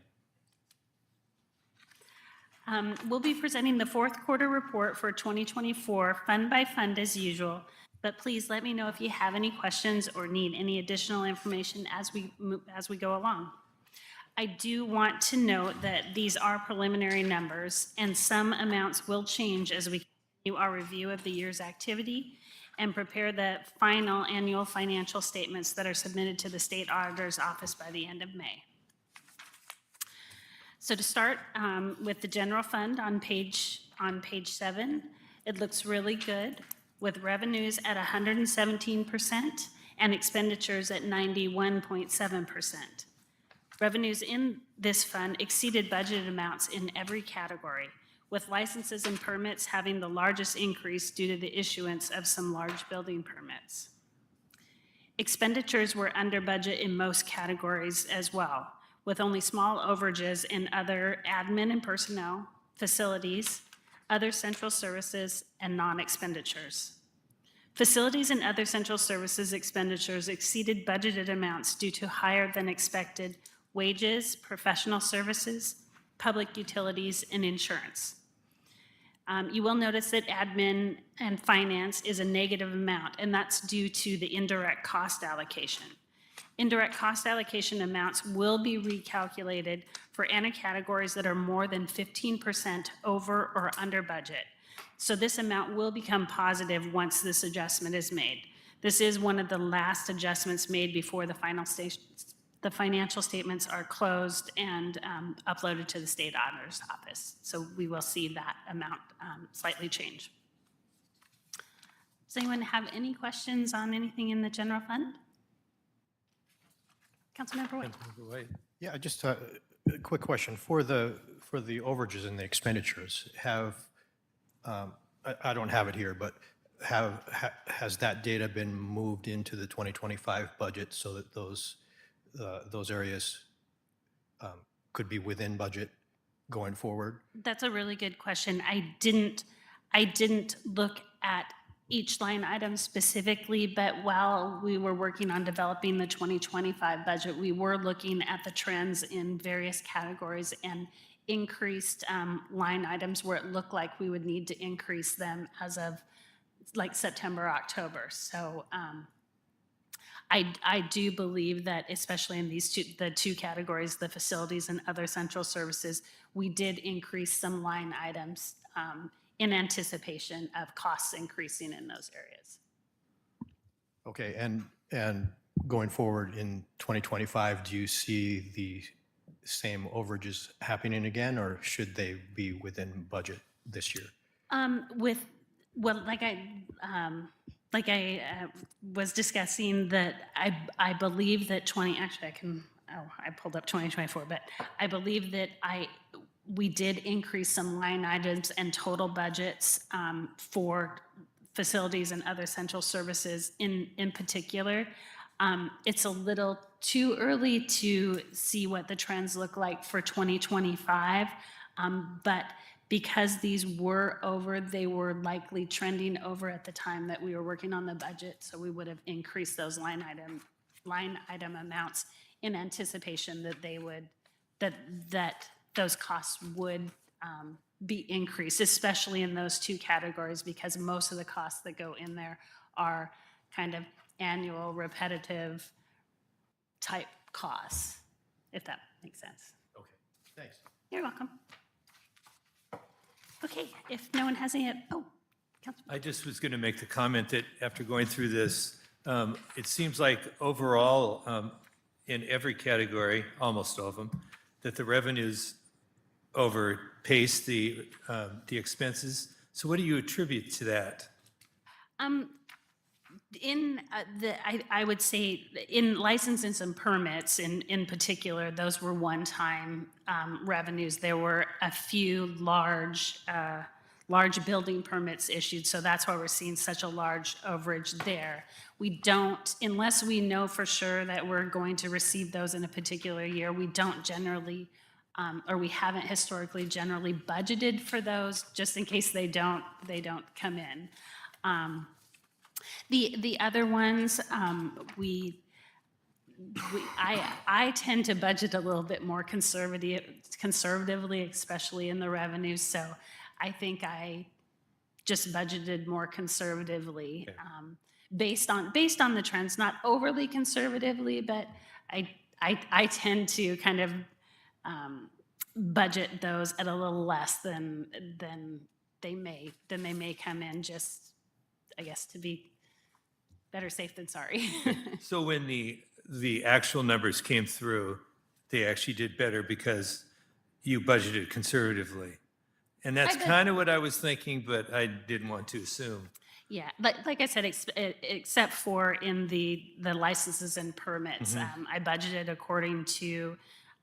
We'll be presenting the fourth quarter report for 2024, fund by fund as usual, but please let me know if you have any questions or need any additional information as we go along. I do want to note that these are preliminary numbers and some amounts will change as we continue our review of the year's activity and prepare the final annual financial statements that are submitted to the State Auditor's Office by the end of May. So to start with the general fund on page 7, it looks really good with revenues at 117% and expenditures at 91.7%. Revenues in this fund exceeded budgeted amounts in every category, with licenses and permits having the largest increase due to the issuance of some large building permits. Expenditures were under budget in most categories as well, with only small overages in other admin and personnel, facilities, other central services, and non-expenditures. Facilities and other central services expenditures exceeded budgeted amounts due to higher than expected wages, professional services, public utilities, and insurance. You will notice that admin and finance is a negative amount, and that's due to the indirect cost allocation. Indirect cost allocation amounts will be recalculated for any categories that are more than 15% over or under budget. So this amount will become positive once this adjustment is made. This is one of the last adjustments made before the financial statements are closed and uploaded to the state auditor's office. So we will see that amount slightly change. Does anyone have any questions on anything in the general fund? Councilmember White. Councilmember White. Yeah, just a quick question. For the overages and the expenditures, I don't have it here, but has that data been moved into the 2025 budget so that those areas could be within budget going forward? That's a really good question. I didn't look at each line item specifically, but while we were working on developing the 2025 budget, we were looking at the trends in various categories and increased line items where it looked like we would need to increase them as of like September, October. So I do believe that, especially in the two categories, the facilities and other central services, we did increase some line items in anticipation of costs increasing in those areas. Okay, and going forward in 2025, do you see the same overages happening again, or should they be within budget this year? Like I was discussing, that I believe that I pulled up 2024, but I believe that we did increase some line items and total budgets for facilities and other central services in particular. It's a little too early to see what the trends look like for 2025, but because these were over, they were likely trending over at the time that we were working on the budget, so we would have increased those line item amounts in anticipation that those costs would be increased, especially in those two categories, because most of the costs that go in there are kind of annual, repetitive type costs, if that makes sense. Okay, thanks. You're welcome. Okay, if no one has any, Councilman. I just was going to make the comment that after going through this, it seems like overall, in every category, almost all of them, that the revenues overpace the expenses. So what do you attribute to that? I would say in licenses and permits in particular, those were one-time revenues. There were a few large building permits issued, so that's why we're seeing such a large overage there. We don't, unless we know for sure that we're going to receive those in a particular year, we don't generally, or we haven't historically generally budgeted for those, just in case they don't come in. The other ones, I tend to budget a little bit more conservatively, especially in the revenues. So I think I just budgeted more conservatively, based on the trends, not overly conservatively, but I tend to kind of budget those at a little less than they may come in, just, I guess, to be better safe than sorry. So when the actual numbers came through, they actually did better because you budgeted conservatively. And that's bet- kind of what I was thinking, but I didn't want to assume. Yeah, like I said, except for in the licenses and permits, I budgeted according to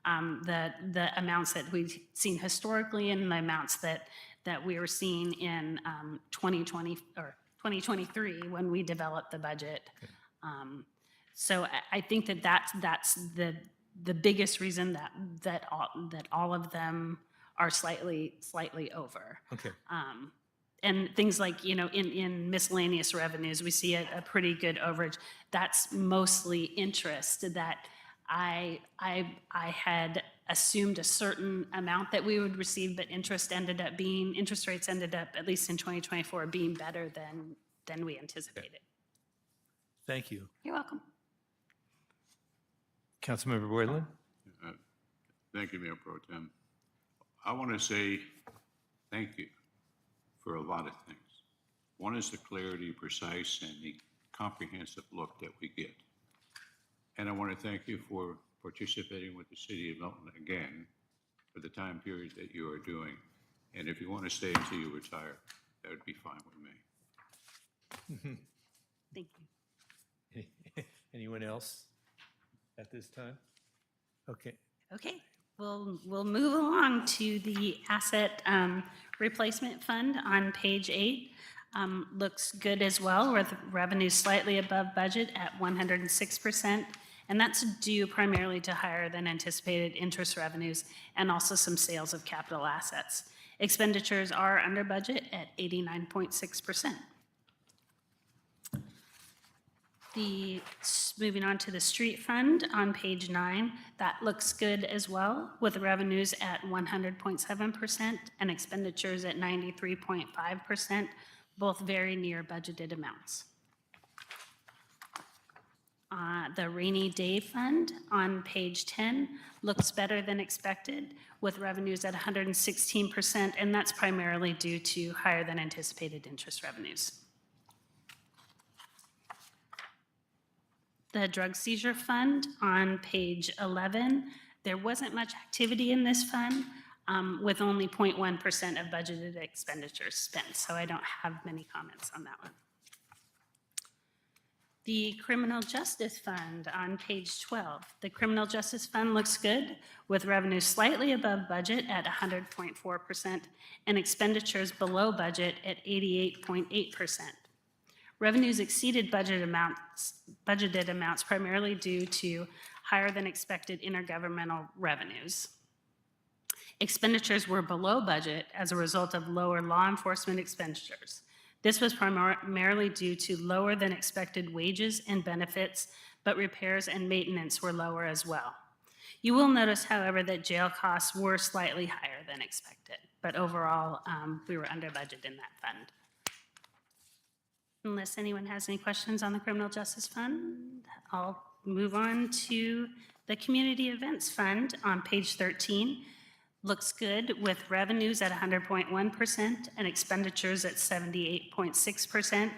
the amounts that we've seen historically and the amounts that we were seeing in 2020 or 2023 when we developed the budget. So I think that's the biggest reason that all of them are slightly over. Okay. And things like, in miscellaneous revenues, we see a pretty good overage. That's mostly interest that I had assumed a certain amount that we would receive, but interest rates ended up, at least in 2024, being better than we anticipated. Thank you. You're welcome. Councilmember Boylan? Thank you, Mayor Pro Tem. I want to say thank you for a lot of things. One is the clarity, precise, and the comprehensive look that we get. And I want to thank you for participating with the City of Milton again for the time period that you are doing. And if you want to stay until you retire, that would be fine with me. Thank you. Anyone else at this time? Okay. Okay, we'll move along to the asset replacement fund on page 8. Looks good as well, with revenue slightly above budget at 106%. And that's due primarily to higher than anticipated interest revenues and also some sales of capital assets. Expenditures are under budget at 89.6%. Moving on to the street fund on page 9, that looks good as well, with revenues at 100.7% and expenditures at 93.5%, both very near budgeted amounts. The rainy day fund on page 10 looks better than expected, with revenues at 116%, and that's primarily due to higher than anticipated interest revenues. The drug seizure fund on page 11, there wasn't much activity in this fund, with only 0.1% of budgeted expenditures spent, so I don't have many comments on that one. The criminal justice fund on page 12. The criminal justice fund looks good, with revenue slightly above budget at 100.4% and expenditures below budget at 88.8%. Revenues exceeded budgeted amounts primarily due to higher than expected intergovernmental revenues. Expenditures were below budget as a result of lower law enforcement expenditures. This was primarily due to lower than expected wages and benefits, but repairs and maintenance were lower as well. You will notice, however, that jail costs were slightly higher than expected, but overall, we were under budget in that fund. Unless anyone has any questions on the criminal justice fund, I'll move on to the community events fund on page 13. Looks good, with revenues at 100.1% and expenditures at 78.6%.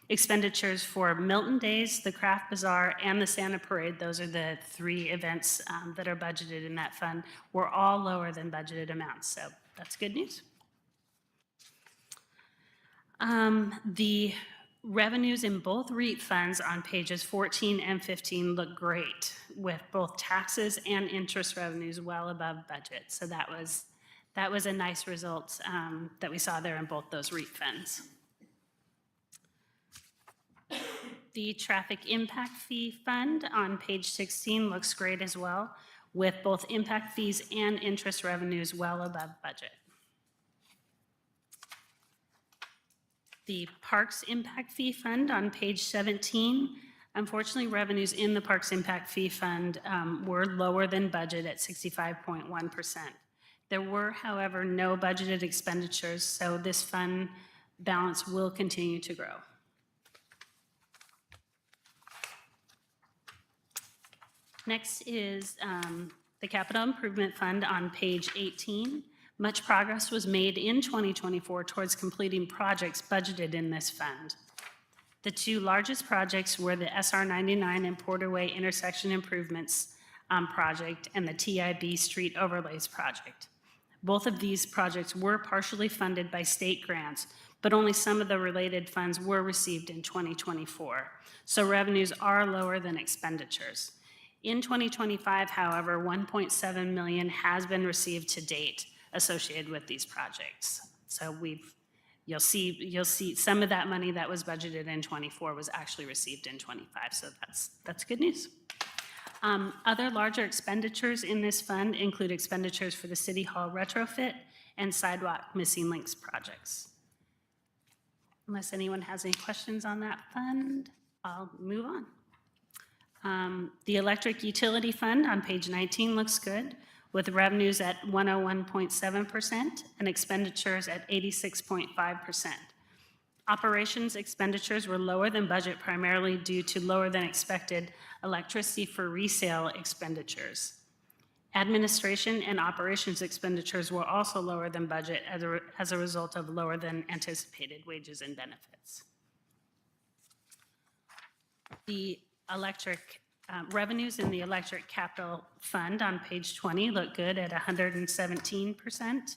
Expenditures for Milton Days, the Craft Bazaar, and the Santa Parade, those are the 3 events that are budgeted in that fund, were all lower than budgeted amounts, so that's good news. The revenues in both REIT funds on pages 14 and 15 look great, with both taxes and interest revenues well above budget. So that was a nice result that we saw there in both those REIT funds. The traffic impact fee fund on page 16 looks great as well, with both impact fees and interest revenues well above budget. The Parks Impact Fee Fund on page 17. Unfortunately, revenues in the Parks Impact Fee Fund were lower than budget at 65.1%. There were, however, no budgeted expenditures, so this fund balance will continue to grow. Next is the Capital Improvement Fund on page 18. Much progress was made in 2024 towards completing projects budgeted in this fund. The 2 largest projects were the SR 99 and Porterway intersection improvements project and the TIB street overlays project. Both of these projects were partially funded by state grants, but only some of the related funds were received in 2024. So revenues are lower than expenditures. In 2025, however, 1.7 million has been received to date associated with these projects. So you'll see some of that money that was budgeted in 24 was actually received in 25. So that's good news. Other larger expenditures in this fund include expenditures for the City Hall retrofit and sidewalk missing links projects. Unless anyone has any questions on that fund, I'll move on. The electric utility fund on page 19 looks good, with revenues at 101.7% and expenditures at 86.5%. Operations expenditures were lower than budget primarily due to lower than expected electricity for resale expenditures. Administration and operations expenditures were also lower than budget as a result of lower than anticipated wages and benefits. The electric revenues in the electric capital fund on page 20 look good at 117%.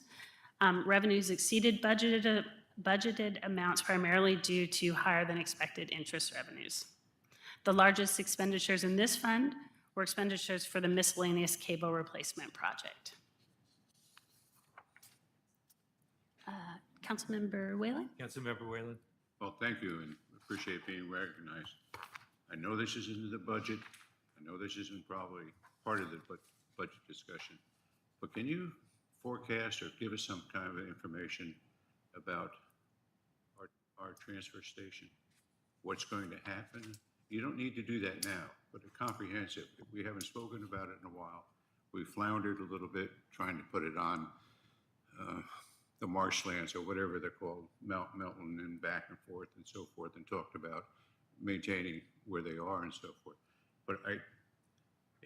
Revenues exceeded budgeted amounts primarily due to higher than expected interest revenues. The largest expenditures in this fund were expenditures for the miscellaneous cable replacement project. Councilmember Whalen? Councilmember Whalen? Well, thank you, and appreciate being recognized. I know this isn't in the budget. I know this isn't probably part of the budget discussion, but can you forecast or give us some kind of information about our transfer station? What's going to happen? You don't need to do that now, but a comprehensive. We haven't spoken about it in a while. We floundered a little bit trying to put it on the marshlands or whatever they're called, Melton and back and forth and so forth, and talked about maintaining where they are and so forth. But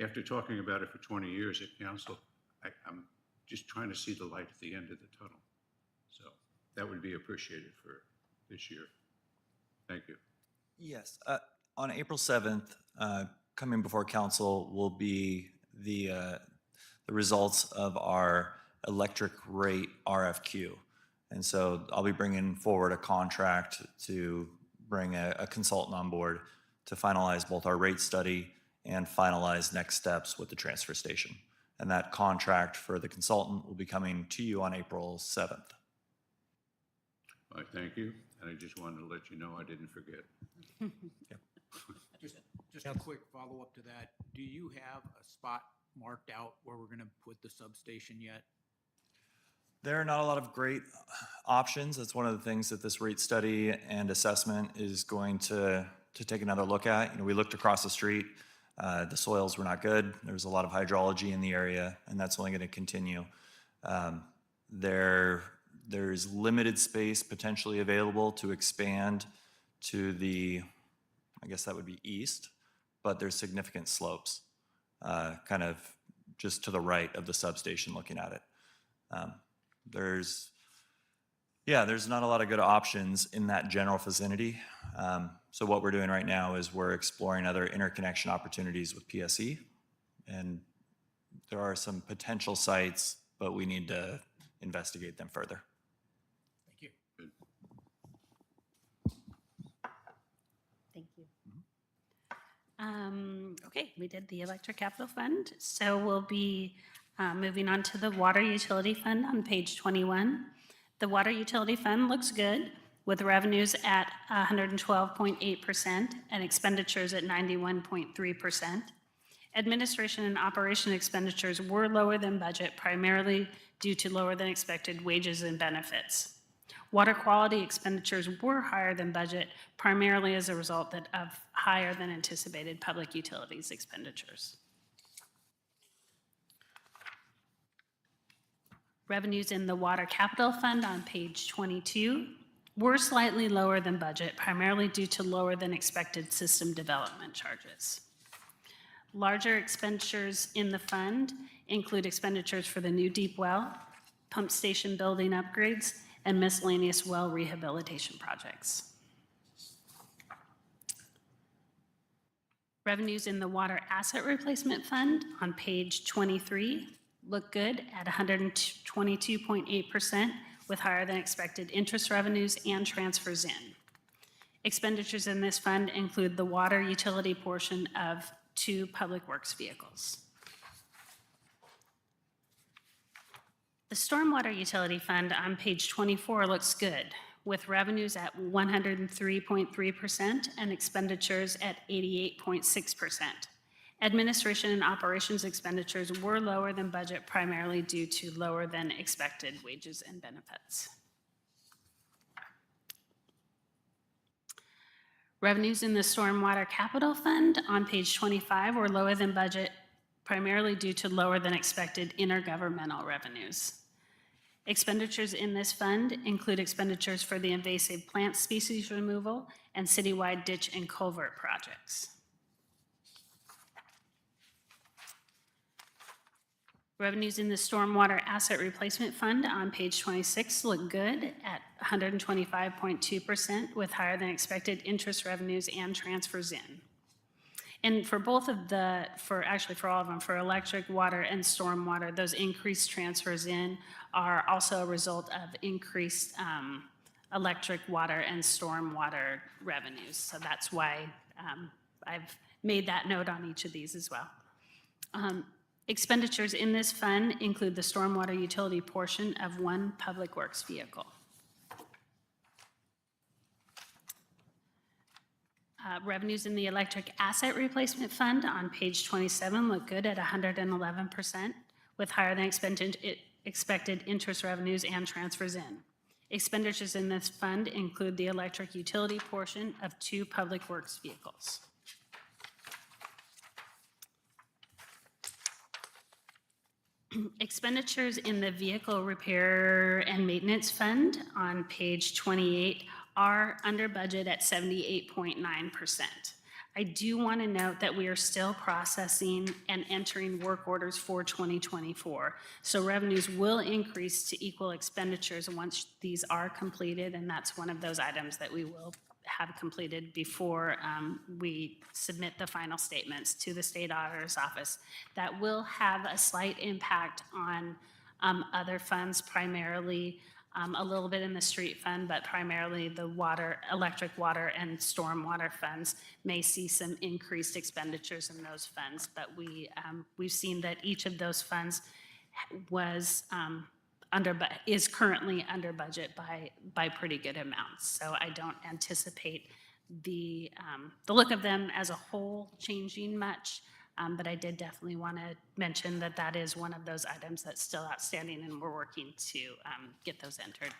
after talking about it for 20 years at council, I'm just trying to see the light at the end of the tunnel. So that would be appreciated for this year. Thank you. Yes, on April 7th, coming before council will be the results of our electric rate RFQ. And so I'll be bringing forward a contract to bring a consultant on board to finalize both our rate study and finalize next steps with the transfer station. And that contract for the consultant will be coming to you on April 7th. All right, thank you. And I just wanted to let you know I didn't forget. Just a quick follow-up to that. Do you have a spot marked out where we're going to put the substation yet? There are not a lot of great options. That's one of the things that this rate study and assessment is going to take another look at. You know, we looked across the street. The soils were not good. There was a lot of hydrology in the area, and that's only going to continue. There's limited space potentially available to expand to the, I guess that would be east, but there's significant slopes kind of just to the right of the substation looking at it. There's not a lot of good options in that general vicinity. So what we're doing right now is we're exploring other interconnection opportunities with PSE, and there are some potential sites, but we need to investigate them further. Thank you. Thank you. Okay, we did the electric capital fund, so we'll be moving on to the water utility fund on page 21. The water utility fund looks good, with revenues at 112.8% and expenditures at 91.3%. Administration and operation expenditures were lower than budget, primarily due to lower than expected wages and benefits. Water quality expenditures were higher than budget, primarily as a result of higher than anticipated public utilities expenditures. Revenues in the water capital fund on page 22 were slightly lower than budget, primarily due to lower than expected system development charges. Larger expenditures in the fund include expenditures for the new deep well, pump station building upgrades, and miscellaneous well rehabilitation projects. Revenues in the water asset replacement fund on page 23 look good at 122.8% with higher than expected interest revenues and transfers in. Expenditures in this fund include the water utility portion of 2 public works vehicles. The stormwater utility fund on page 24 looks good, with revenues at 103.3% and expenditures at 88.6%. Administration and operations expenditures were lower than budget primarily due to lower than expected wages and benefits. Revenues in the Stormwater Capital Fund on page 25 were lower than budget primarily due to lower than expected intergovernmental revenues. Expenditures in this fund include expenditures for the invasive plant species removal and citywide ditch and culvert projects. Revenues in the Stormwater Asset Replacement Fund on page 26 look good at 125.2% with higher than expected interest revenues and transfers in. And for both of the, for all of them, for electric, water, and stormwater, those increased transfers in are also a result of increased electric, water, and stormwater revenues. So that's why I've made that note on each of these as well. Expenditures in this fund include the stormwater utility portion of 1 public works vehicle. Revenues in the electric asset replacement fund on page 27 look good at 111% with higher than expected interest revenues and transfers in. Expenditures in this fund include the electric utility portion of 2 public works vehicles. Expenditures in the vehicle repair and maintenance fund on page 28 are under budget at 78.9%. I do want to note that we are still processing and entering work orders for 2024. So revenues will increase to equal expenditures once these are completed, and that's one of those items that we will have completed before we submit the final statements to the state auditor's office. That will have a slight impact on other funds, primarily a little bit in the street fund, but primarily the water, electric, water, and stormwater funds may see some increased expenditures in those funds. But we've seen that each of those funds was is currently under budget by pretty good amounts. So I don't anticipate the look of them as a whole changing much. But I did definitely want to mention that that is one of those items that's still outstanding, and we're working to get those entered.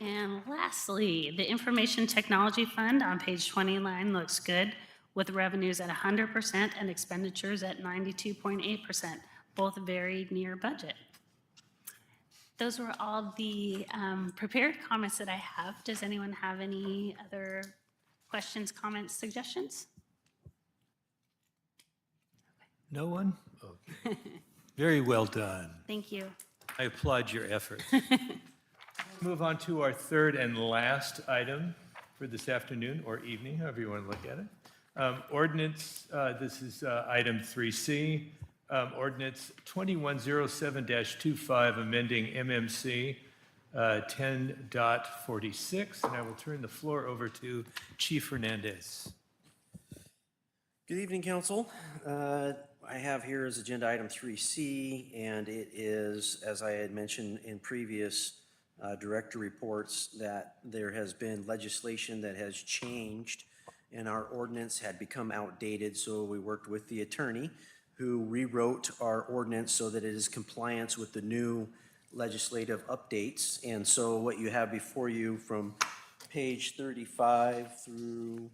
And lastly, the Information Technology Fund on page 29 looks good with revenues at 100% and expenditures at 92.8%, both very near budget. Those were all the prepared comments that I have. Does anyone have any other questions, comments, suggestions? No one? Okay. Very well done. Thank you. I applaud your effort. Move on to our third and last item for this afternoon or evening, however you want to look at it. Ordinance, this is item 3C, ordinance 2107-25, amending MMC 10.46, and I will turn the floor over to Chief Hernandez. Good evening, council. I have here as agenda item 3C, and it is, as I had mentioned in previous director reports, that there has been legislation that has changed and our ordinance had become outdated, so we worked with the attorney who rewrote our ordinance so that it is compliance with the new legislative updates. And so what you have before you from page 35 through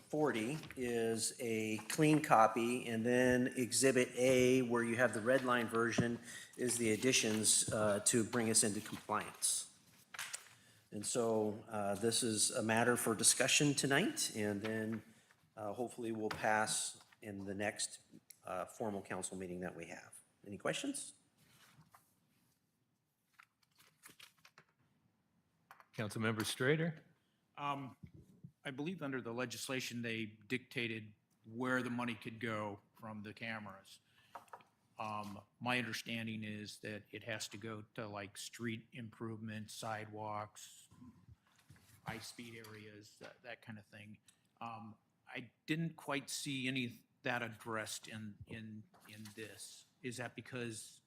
40 is a clean copy, and then Exhibit A, where you have the red line version, is the additions to bring us into compliance. And so this is a matter for discussion tonight, and then hopefully we'll pass in the next formal council meeting that we have. Any questions? Councilmember Strader. I believe under the legislation, they dictated where the money could go from the cameras. My understanding is that it has to go to like street improvements, sidewalks, high-speed areas, that kind of thing. I didn't quite see any of that addressed in this. Is that because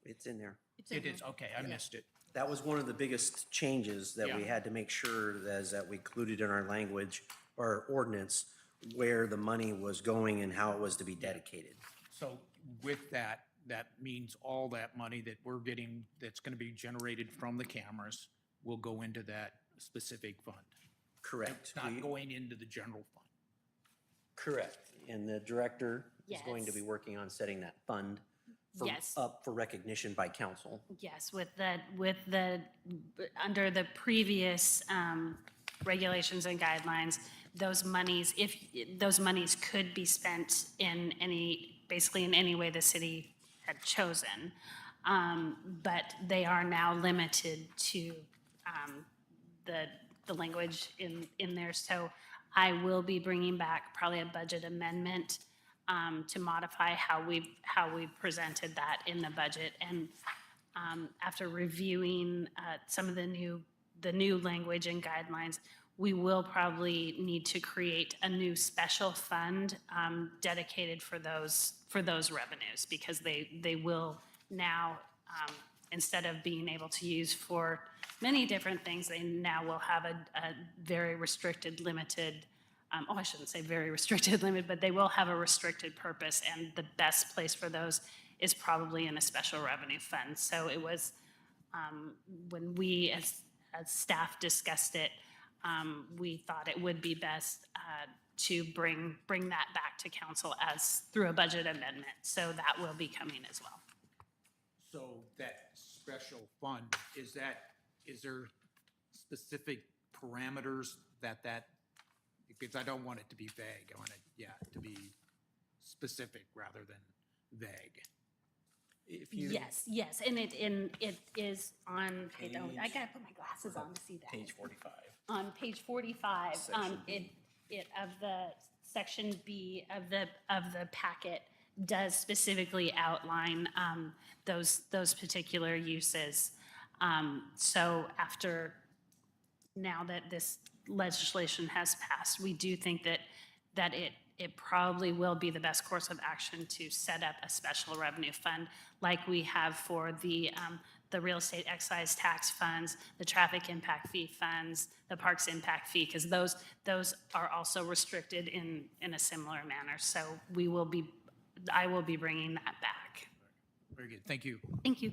It's in there. it is? Okay, I missed it. That was one of the biggest changes that we Yeah. had to make sure that we included in our language or ordinance where the money was going and how it was to be dedicated. So with that, that means all that money that we're getting, that's going to be generated from the cameras will go into that specific fund. Correct. It's not We- going into the general fund. Correct. And the director is going to be Yes. working on setting that fund Yes. up for recognition by council. Yes, with the, under the previous regulations and guidelines, those monies, if, those monies could be spent in any, basically in any way the city had chosen. But they are now limited to the language in there. So I will be bringing back probably a budget amendment to modify how we presented that in the budget. And after reviewing some of the new language and guidelines, we will probably need to create a new special fund dedicated for those revenues, because they will now, instead of being able to use for many different things, they now will have a very restricted, limited, I shouldn't say very restricted limit, but they will have a restricted purpose, and the best place for those is probably in a special revenue fund. So it was, when we as staff discussed it, we thought it would be best to bring that back to council as through a budget amendment. So that will be coming as well. So that special fund, is there specific parameters that, because I don't want it to be vague, I want it, to be specific rather than vague. If you, Yes, and it is on, I gotta put my glasses on to see that. page 45. On page 45, it of the section B of the packet does specifically outline those particular uses. So after, now that this legislation has passed, we do think that it probably will be the best course of action to set up a special revenue fund like we have for the real estate excise tax funds, the traffic impact fee funds, the parks impact fee, because those are also restricted in a similar manner. So I will be bringing that back. Very good, thank you. Thank you.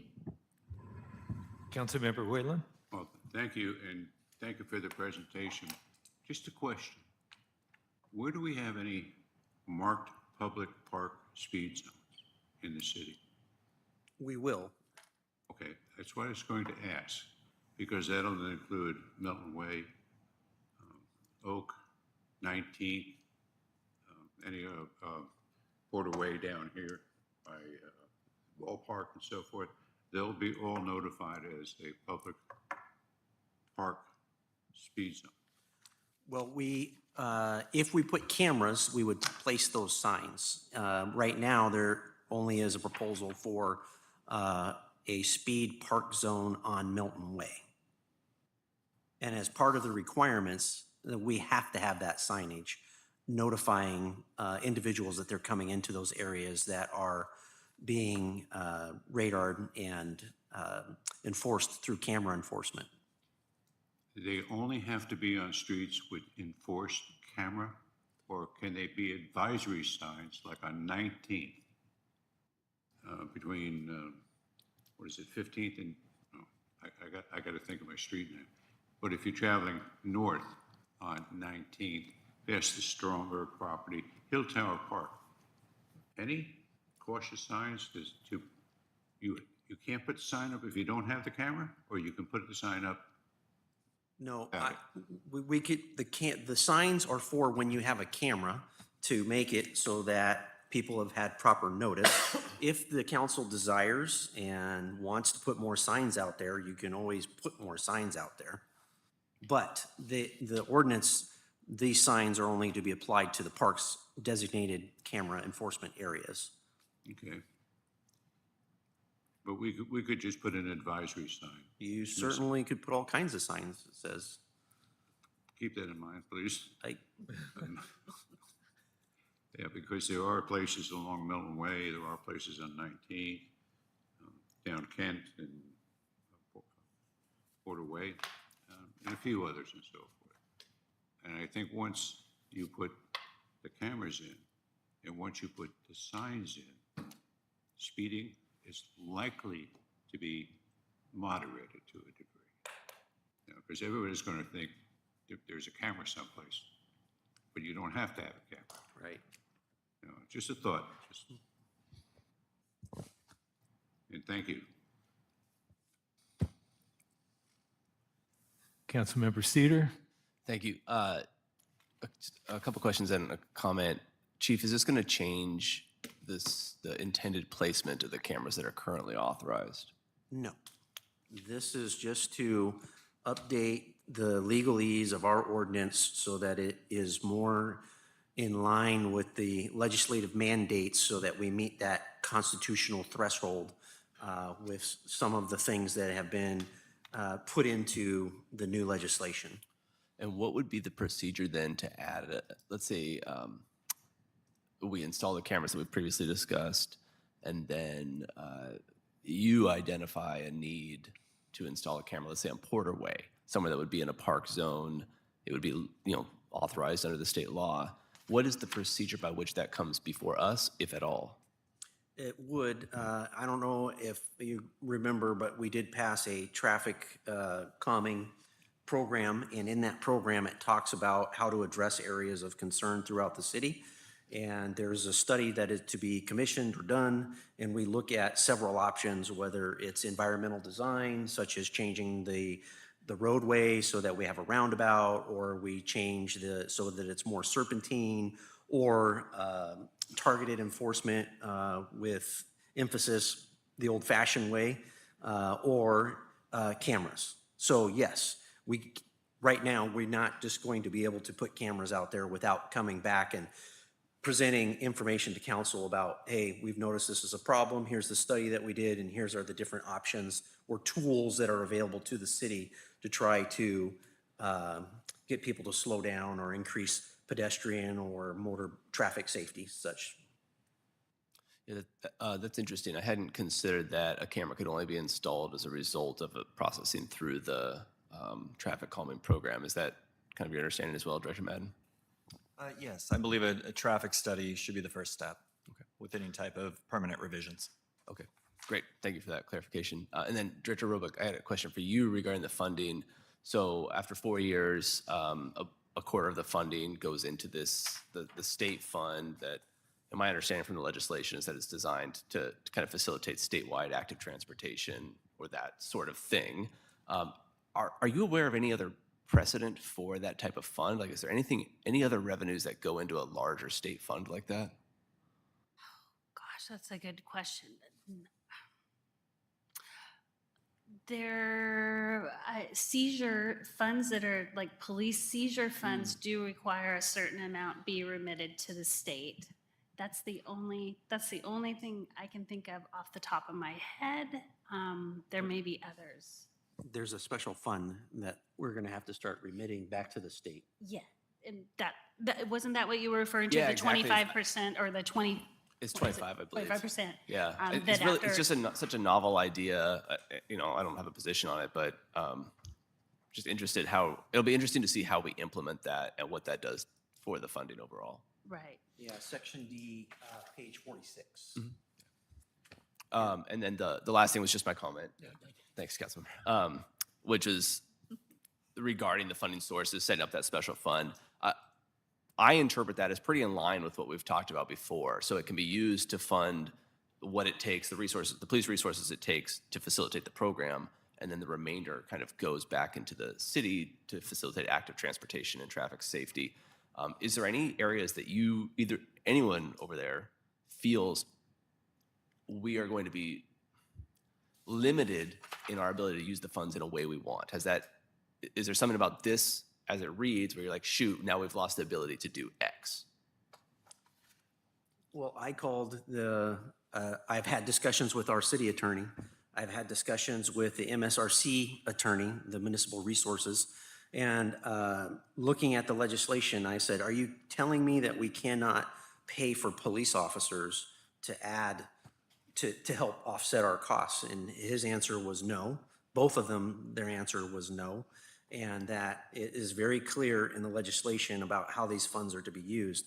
Councilmember Whalen? Well, thank you, and thank you for the presentation. Just a question. Where do we have any marked public park speed zones in the city? We will. Okay, that's what I was going to ask, because that'll include Milton Way, Oak, 19th, any Porter Way down here by Ballpark and so forth. They'll be all notified as a public park speed zone. Well, if we put cameras, we would place those signs. Right now, there only is a proposal for a speed park zone on Milton Way. And as part of the requirements, we have to have that signage notifying individuals that they're coming into those areas that are being radared and enforced through camera enforcement. They only have to be on streets with enforced camera, or can they be advisory signs like on 19th between, what is it, 15th and, I got to think of my street name. But if you're traveling north on 19th, past the Stronger property, Hill Tower Park, any cautious signs? You can't put the sign up if you don't have the camera, or you can put the sign up? No, Got we could, the signs are for when you have a camera to make it so that people have had proper notice. If the council desires and wants to put more signs out there, you can always put more signs out there. But the ordinance, these signs are only to be applied to the park's designated camera enforcement areas. Okay. But we could just put an advisory sign. You certainly could put all kinds of signs that says, Keep that in mind, please. like, Yeah, because there are places along Milton Way, there are places on 19th, down Kent and Porter Way, and a few others and so forth. And I think once you put the cameras in, and once you put the signs in, speeding is likely to be moderated to a degree. Because everybody's going to think that there's a camera someplace, but you don't have to have a camera. right. Just a thought. And thank you. Councilmember Cedar? Thank you. A couple questions and a comment. Chief, is this going to change the intended placement of the cameras that are currently authorized? No. This is just to update the legalese of our ordinance so that it is more in line with the legislative mandates so that we meet that constitutional threshold with some of the things that have been put into the new legislation. And what would be the procedure then to add, let's say, we install the cameras that we've previously discussed, and then you identify a need to install a camera, let's say on Porter Way, somewhere that would be in a park zone, it would be, authorized under the state law. What is the procedure by which that comes before us, if at all? It would, I don't know if you remember, but we did pass a traffic calming program, and in that program, it talks about how to address areas of concern throughout the city. And there's a study that is to be commissioned or done, and we look at several options, whether it's environmental design, such as changing the roadway so that we have a roundabout, or we change so that it's more serpentine, or targeted enforcement with emphasis the old-fashioned way, or cameras. So yes, right now, we're not just going to be able to put cameras out there without coming back and presenting information to council about, hey, we've noticed this is a problem, here's the study that we did, and here's are the different options or tools that are available to the city to try to get people to slow down or increase pedestrian or motor traffic safety, such. Yeah, that's interesting. I hadn't considered that a camera could only be installed as a result of it processing through the traffic calming program. Is that kind of your understanding as well, Director Madden? Yes, I believe a traffic study should be the first step with any type of permanent revisions. Okay, great. Thank you for that clarification. And then Director Roebuck, I had a question for you regarding the funding. So after 4 years, a quarter of the funding goes into the state fund that, in my understanding from the legislation, is that it's designed to kind of facilitate statewide active transportation or that sort of thing. Are you aware of any other precedent for that type of fund? Like, is there any other revenues that go into a larger state fund like that? Gosh, that's a good question. There, seizure funds that are like police seizure funds do require a certain amount be remitted to the state. That's the only thing I can think of off the top of my head. There may be others. There's a special fund that we're going to have to start remitting back to the state. Yeah, and that wasn't that what you were referring to? Yeah, The exactly. 25% or the 20? It's what is it? 25, I believe. 25%. Yeah, that it's just such a novel idea. I don't have a position on it, but just interested it'll be interesting to see how we implement that and what that does for the funding overall. Right. Yeah, Section D, page 46. And then the last thing was just my comment. Thanks, Councilmember. Which is regarding the funding sources, setting up that special fund. I interpret that as pretty in line with what we've talked about before. So it can be used to fund what it takes, the police resources it takes to facilitate the program, and then the remainder kind of goes back into the city to facilitate active transportation and traffic safety. Is there any areas that anyone over there feels we are going to be limited in our ability to use the funds in a way we want? Is there something about this as it reads where you're like, shoot, now we've lost the ability to do X? Well, I've had discussions with our city attorney I've had discussions with the MSRC attorney, the Municipal Resources, and looking at the legislation, I said, are you telling me that we cannot pay for police officers to add, to help offset our costs? And his answer was no. Both of them, their answer was no. And that it is very clear in the legislation about how these funds are to be used.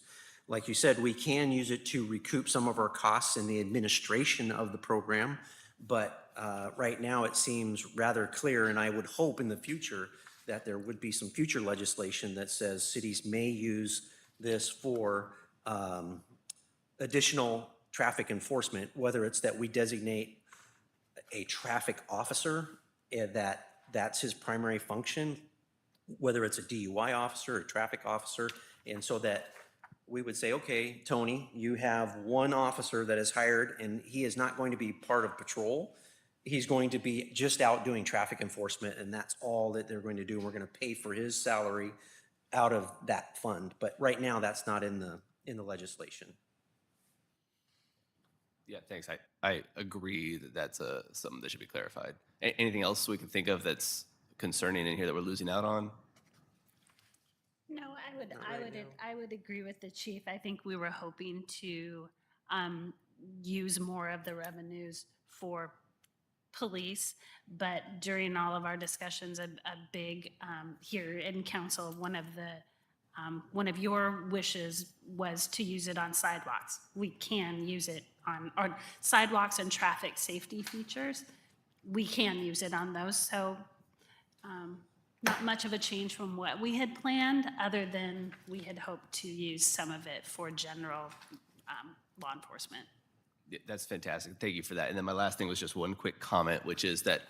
Like you said, we can use it to recoup some of our costs in the administration of the program, but right now it seems rather clear, and I would hope in the future that there would be some future legislation that says cities may use this for additional traffic enforcement, whether it's that we designate a traffic officer, that's his primary function, whether it's a DUI officer, a traffic officer, and so that we would say, okay, Tony, you have one officer that is hired and he is not going to be part of patrol. He's going to be just out doing traffic enforcement, and that's all that they're going to do. We're going to pay for his salary out of that fund. But right now, that's not in the legislation. Yeah, thanks. I agree that that's something that should be clarified. Anything else we can think of that's concerning in here that we're losing out on? No, I would agree with the chief. I think we were hoping to use more of the revenues for police, but during all of our discussions, a big here in council, one of your wishes was to use it on sidewalks. We can use it on sidewalks and traffic safety features. We can use it on those. So not much of a change from what we had planned, other than we had hoped to use some of it for general law enforcement. Yeah, that's fantastic. Thank you for that. And then my last thing was just one quick comment, which is that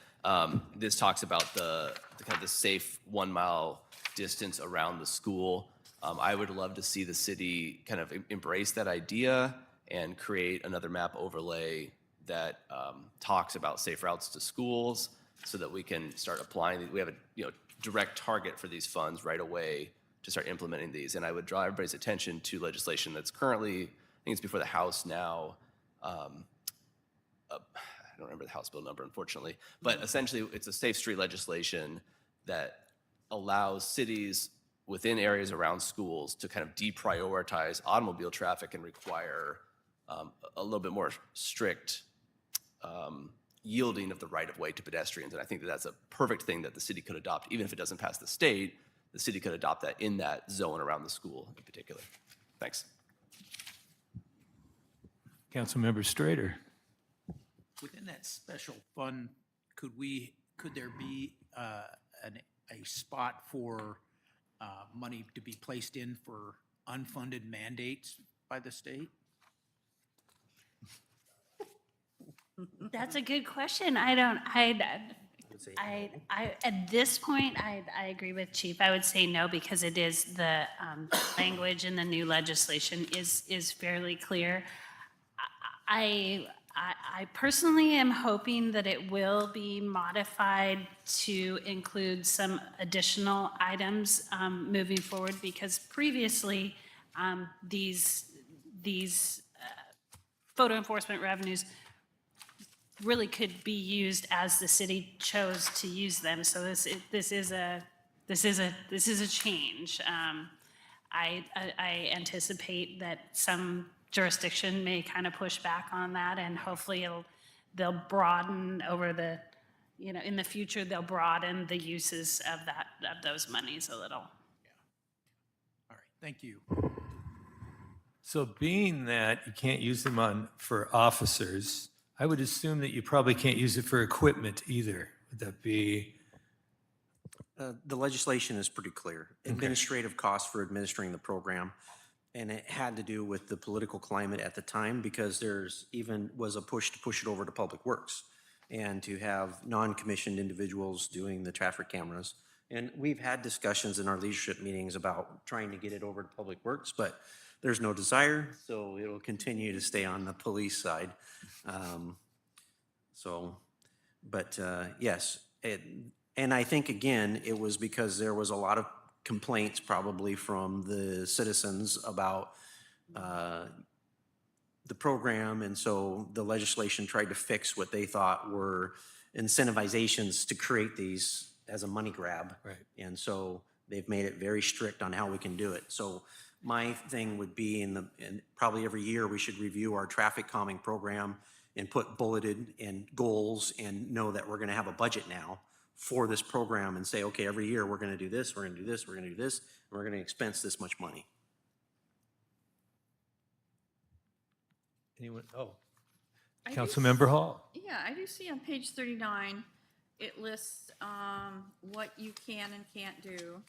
this talks about the kind of the safe 1 mile distance around the school. I would love to see the city kind of embrace that idea and create another map overlay that talks about safe routes to schools, so that we can start applying. We have a direct target for these funds right away to start implementing these. And I would draw everybody's attention to legislation that's currently, I think it's before the House now. I don't remember the House bill number, unfortunately, but essentially it's a safe street legislation that allows cities within areas around schools to kind of deprioritize automobile traffic and require a little bit more strict yielding of the right-of-way to pedestrians. And I think that that's a perfect thing that the city could adopt. Even if it doesn't pass the state, the city could adopt that in that zone around the school in particular. Thanks. Councilmember Strader. Within that special fund, could there be a spot for money to be placed in for unfunded mandates by the state? That's a good question. At this point, I agree with Chief. I would say no, because it is the language in the new legislation is fairly clear. I personally am hoping that it will be modified to include some additional items moving forward, because previously these photo enforcement revenues really could be used as the city chose to use them. So this is a change. I anticipate that some jurisdiction may kind of push back on that, and hopefully they'll broaden over the, in the future, they'll broaden the uses of those monies a little. All right, thank you. So being that you can't use them for officers, I would assume that you probably can't use it for equipment either. Would that be? The legislation is pretty clear. Administrative costs for administering the program. And it had to do with the political climate at the time, because there's even was a push to push it over to Public Works and to have non-commissioned individuals doing the traffic cameras. And we've had discussions in our leadership meetings about trying to get it over to Public Works, but there's no desire, so it'll continue to stay on the police side. Yes, and I think, again, it was because there was a lot of complaints probably from the citizens about the program, and so the legislation tried to fix what they thought were incentivizations to create these as a money grab. Right. And so they've made it very strict on how we can do it. So my thing would be and probably every year we should review our traffic calming program and put bulleted and goals and know that we're going to have a budget now for this program and say, okay, every year we're going to do this, we're going to do this, we're going to do this, and we're going to expense this much money. Anyone? Oh, I do Councilmember Hall. Yeah, I do see on page 39, it lists what you can and can't do.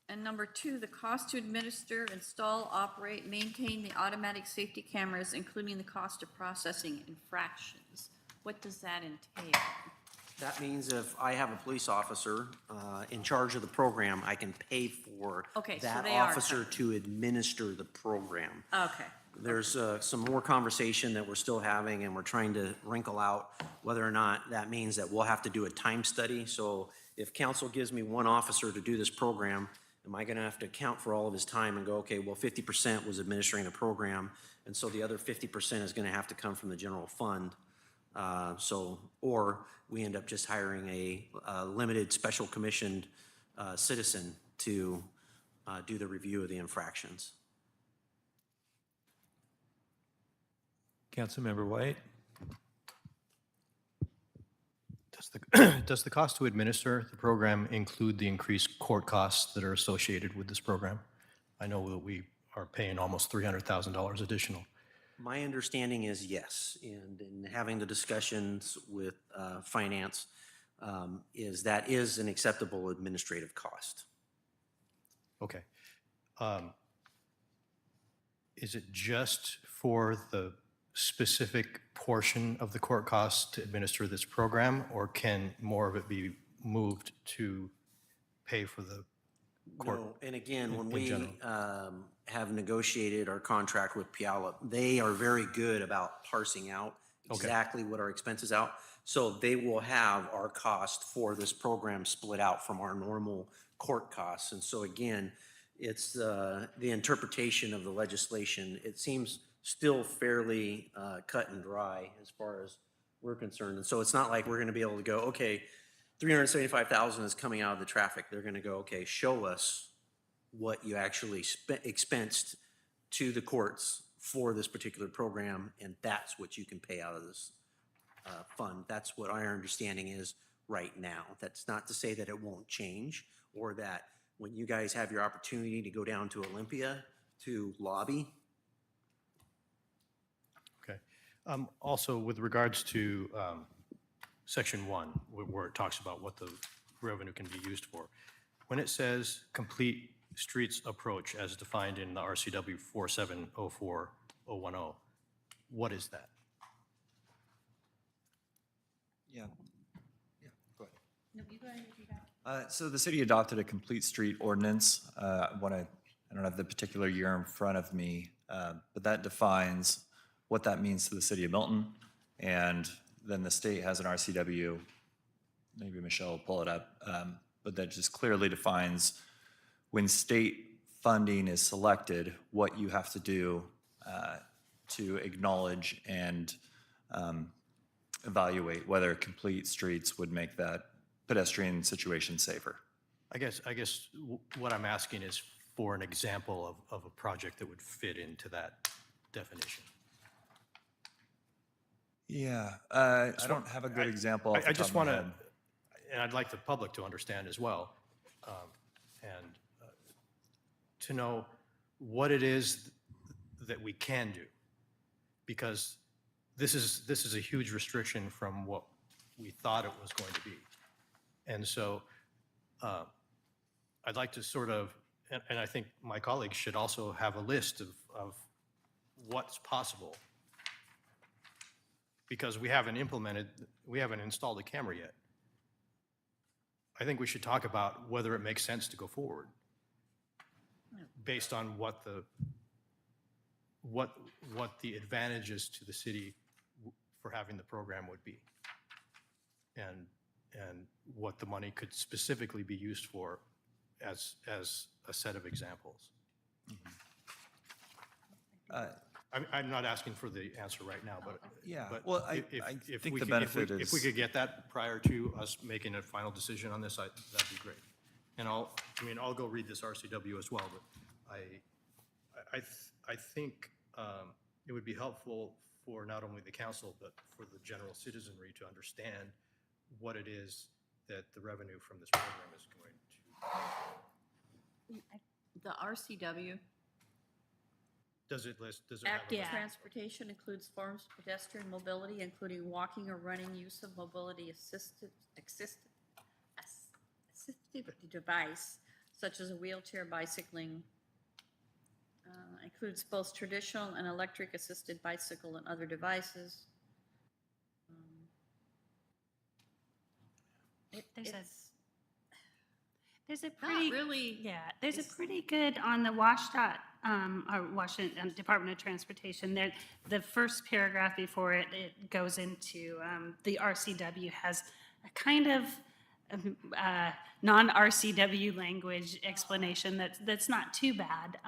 And number 2, the cost to administer, install, operate, maintain the automatic safety cameras, including the cost of processing infractions. What does that entail? That means if I have a police officer in charge of the program, I can pay for Okay, so that they are officer covered. to administer the program. Okay. There's some more conversation that we're still having, and we're trying to wrinkle out whether or not that means that we'll have to do a time study. So if council gives me one officer to do this program, am I going to have to account for all of his time and go, okay, well, 50% was administering the program, and so the other 50% is going to have to come from the general fund. Or we end up just hiring a limited special commissioned citizen to do the review of the infractions. Councilmember White. Does the cost to administer the program include the increased court costs that are associated with this program? I know that we are paying almost $300,000 additional. My understanding is yes, and in having the discussions with finance, is that is an acceptable administrative cost. Okay. Is it just for the specific portion of the court costs to administer this program, or can more of it be moved to pay for the court? No, and again, when in we general? have negotiated our contract with Puyallup, they are very good about parsing out exactly what our expenses out. So they will have our cost for this program split out from our normal court costs. And so again, it's the interpretation of the legislation. It seems still fairly cut and dry as far as we're concerned. And so it's not like we're going to be able to go, okay, 375,000 is coming out of the traffic. They're going to go, okay, show us what you actually expensed to the courts for this particular program, and that's what you can pay out of this fund. That's what our understanding is right now. That's not to say that it won't change, or that when you guys have your opportunity to go down to Olympia to lobby. Okay. Also, with regards to Section 1, where it talks about what the revenue can be used for, when it says complete streets approach as defined in the RCW 4704010, what is that? Yeah. Yeah, go ahead. So the city adopted a complete street ordinance. I don't have the particular year in front of me, but that defines what that means to the city of Milton. And then the state has an RCW, maybe Michelle will pull it up, but that just clearly defines when state funding is selected, what you have to do to acknowledge and evaluate whether complete streets would make that pedestrian situation safer. I guess what I'm asking is for an example of a project that would fit into that definition. Yeah, I don't have a good example off the I top just of my want to, head. and I'd like the public to understand as well, and to know what it is that we can do. Because this is a huge restriction from what we thought it was going to be. And so I'd like to sort of, and I think my colleagues should also have a list of what's possible. Because we haven't installed a camera yet. I think we should talk about whether it makes sense to go forward based on what the advantages to the city for having the program would be, and what the money could specifically be used for as a set of examples. I'm not asking for the answer right now, but. Yeah, but well, I if think we the could- if we- benefit If we is- could get that prior to us making a final decision on this, that'd be great. And I'll go read this RCW as well, but I think it would be helpful for not only the council, but for the general citizenry to understand what it is that the revenue from this program is going to. The RCW, Does it list, does it have? active a- Yeah. transportation includes forms of pedestrian mobility, including walking or running, use of mobility assistive device, such as a wheelchair, bicycling, includes both traditional and electric assisted bicycle and other devices. There's a Not pretty, really, yeah, there's a it's- pretty good on the WashDOT, or Washington Department of Transportation. There, the first paragraph before it, it goes into, the RCW has a kind of non-RCW language explanation that's not too bad.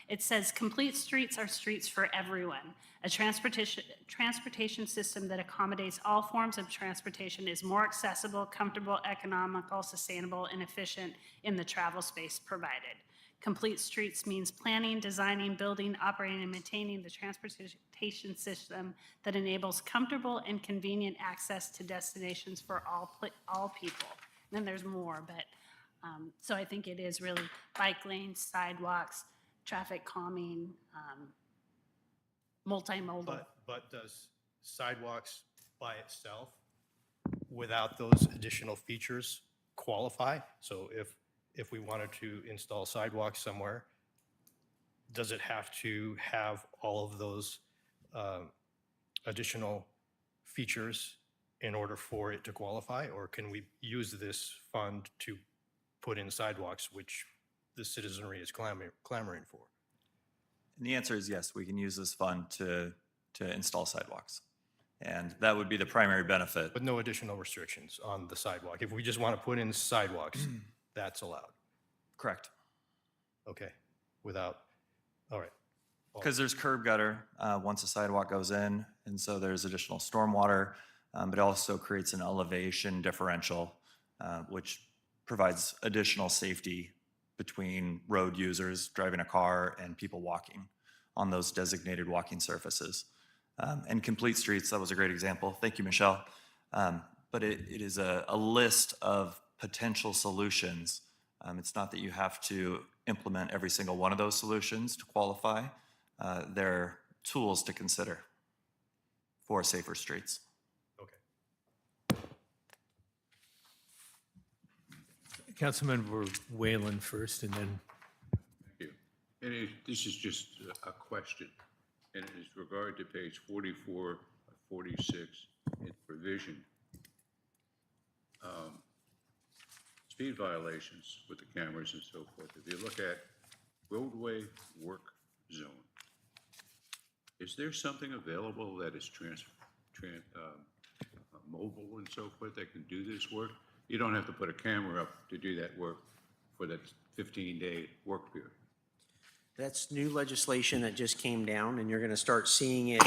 It says, complete streets are streets for everyone. A transportation system that accommodates all forms of transportation is more accessible, comfortable, economical, sustainable, and efficient in the travel space provided. Complete streets means planning, designing, building, operating, and maintaining the transportation system that enables comfortable and convenient access to destinations for all people. And then there's more, but, so I think it is really bike lanes, sidewalks, traffic calming, multimodal. But does sidewalks by itself, without those additional features, qualify? So if we wanted to install sidewalks somewhere, does it have to have all of those additional features in order for it to qualify? Or can we use this fund to put in sidewalks, which the citizenry is clamoring for? And the answer is yes, we can use this fund to install sidewalks. And that would be the primary benefit. With no additional restrictions on the sidewalk. If we just want to put in sidewalks, that's allowed. Correct. Okay, without, all right. Because there's curb gutter once a sidewalk goes in, and so there's additional stormwater, but it also creates an elevation differential, which provides additional safety between road users driving a car and people walking on those designated walking surfaces. And complete streets, that was a great example. Thank you, Michelle. But it is a list of potential solutions. It's not that you have to implement every single one of those solutions to qualify. They're tools to consider for safer streets. Okay. Councilmember Whalen first, and then Thank you. And this is just a question, and it is regard to page 44 of 46 in provision. Speed violations with the cameras and so forth. If you look at roadway work zone, is there something available that is mobile and so forth that can do this work? You don't have to put a camera up to do that work for that 15-day work period. That's new legislation that just came down, and you're going to start seeing it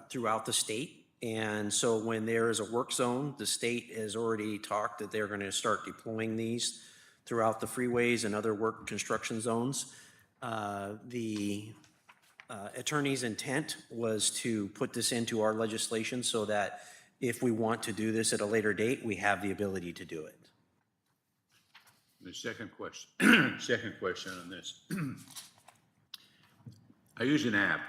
throughout the state. And so when there is a work zone, the state has already talked that they're going to start deploying these throughout the freeways and other work construction zones. The attorney's intent was to put this into our legislation so that if we want to do this at a later date, we have the ability to do it. The second question, second question on this. I use an app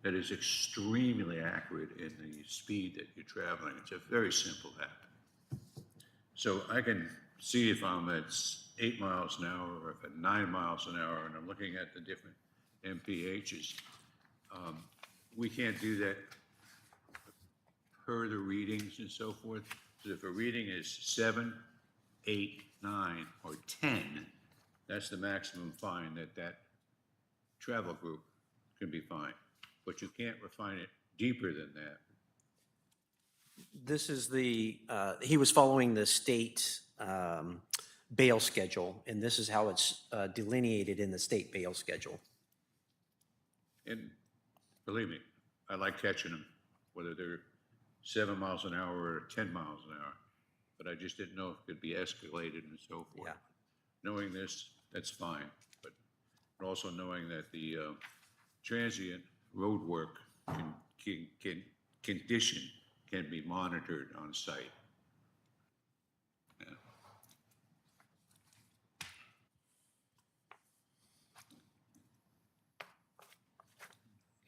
that is extremely accurate in the speed that you're traveling. It's a very simple app. So I can see if I'm at 8 miles an hour or if at 9 miles an hour, and I'm looking at the different MPHs. We can't do that per the readings and so forth. So if a reading is 7, 8, 9, or 10, that's the maximum fine that travel group can be fined. But you can't refine it deeper than that. This is he was following the state bail schedule, and this is how it's delineated in the state bail schedule. And believe me, I like catching them, whether they're 7 miles an hour or 10 miles an hour. But I just didn't know if it could be escalated and so forth. Yeah. Knowing this, that's fine, but also knowing that the transient road work condition can be monitored on site. Yeah.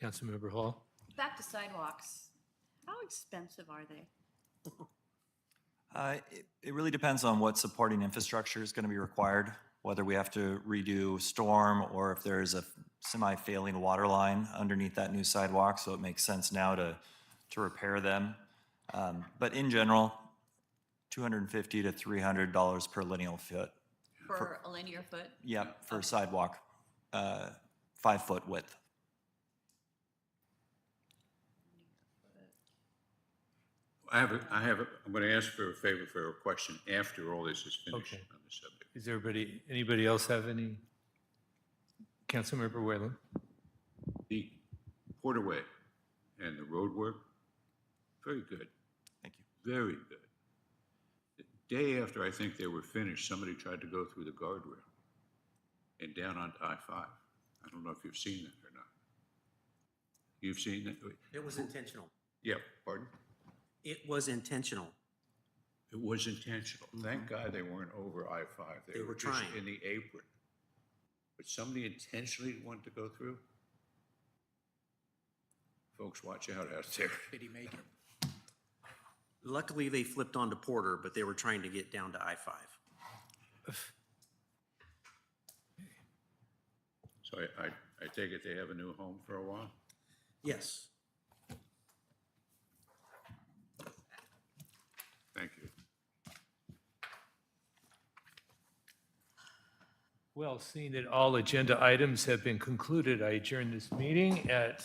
Councilmember Hall? Back to sidewalks. How expensive are they? It really depends on what supporting infrastructure is going to be required, whether we have to redo storm or if there's a semi-failing water line underneath that new sidewalk, so it makes sense now to repair them. But in general, $250 to $300 per lineal foot. For a linear foot? Yep, for sidewalk, 5-foot width. I'm going to ask for a favor for a question after all this is finished Okay. on the subject. Is anybody else have any? Councilmember Whalen? The Porterway and the road work, very good, Thank you. very good. The day after I think they were finished, somebody tried to go through the guardrail and down onto I-5. I don't know if you've seen that or not. You've seen that? It was intentional. Yeah, pardon? It was intentional. It was intentional. Thank God they weren't over I-5. They were just trying. in the apron. But somebody intentionally wanted to go through? Folks, watch out there. Did he make it? Luckily, they flipped onto Porter, but they were trying to get down to I-5. So I take it they have a new home for a while? Yes. Thank you. Well, seeing that all agenda items have been concluded, I adjourn this meeting at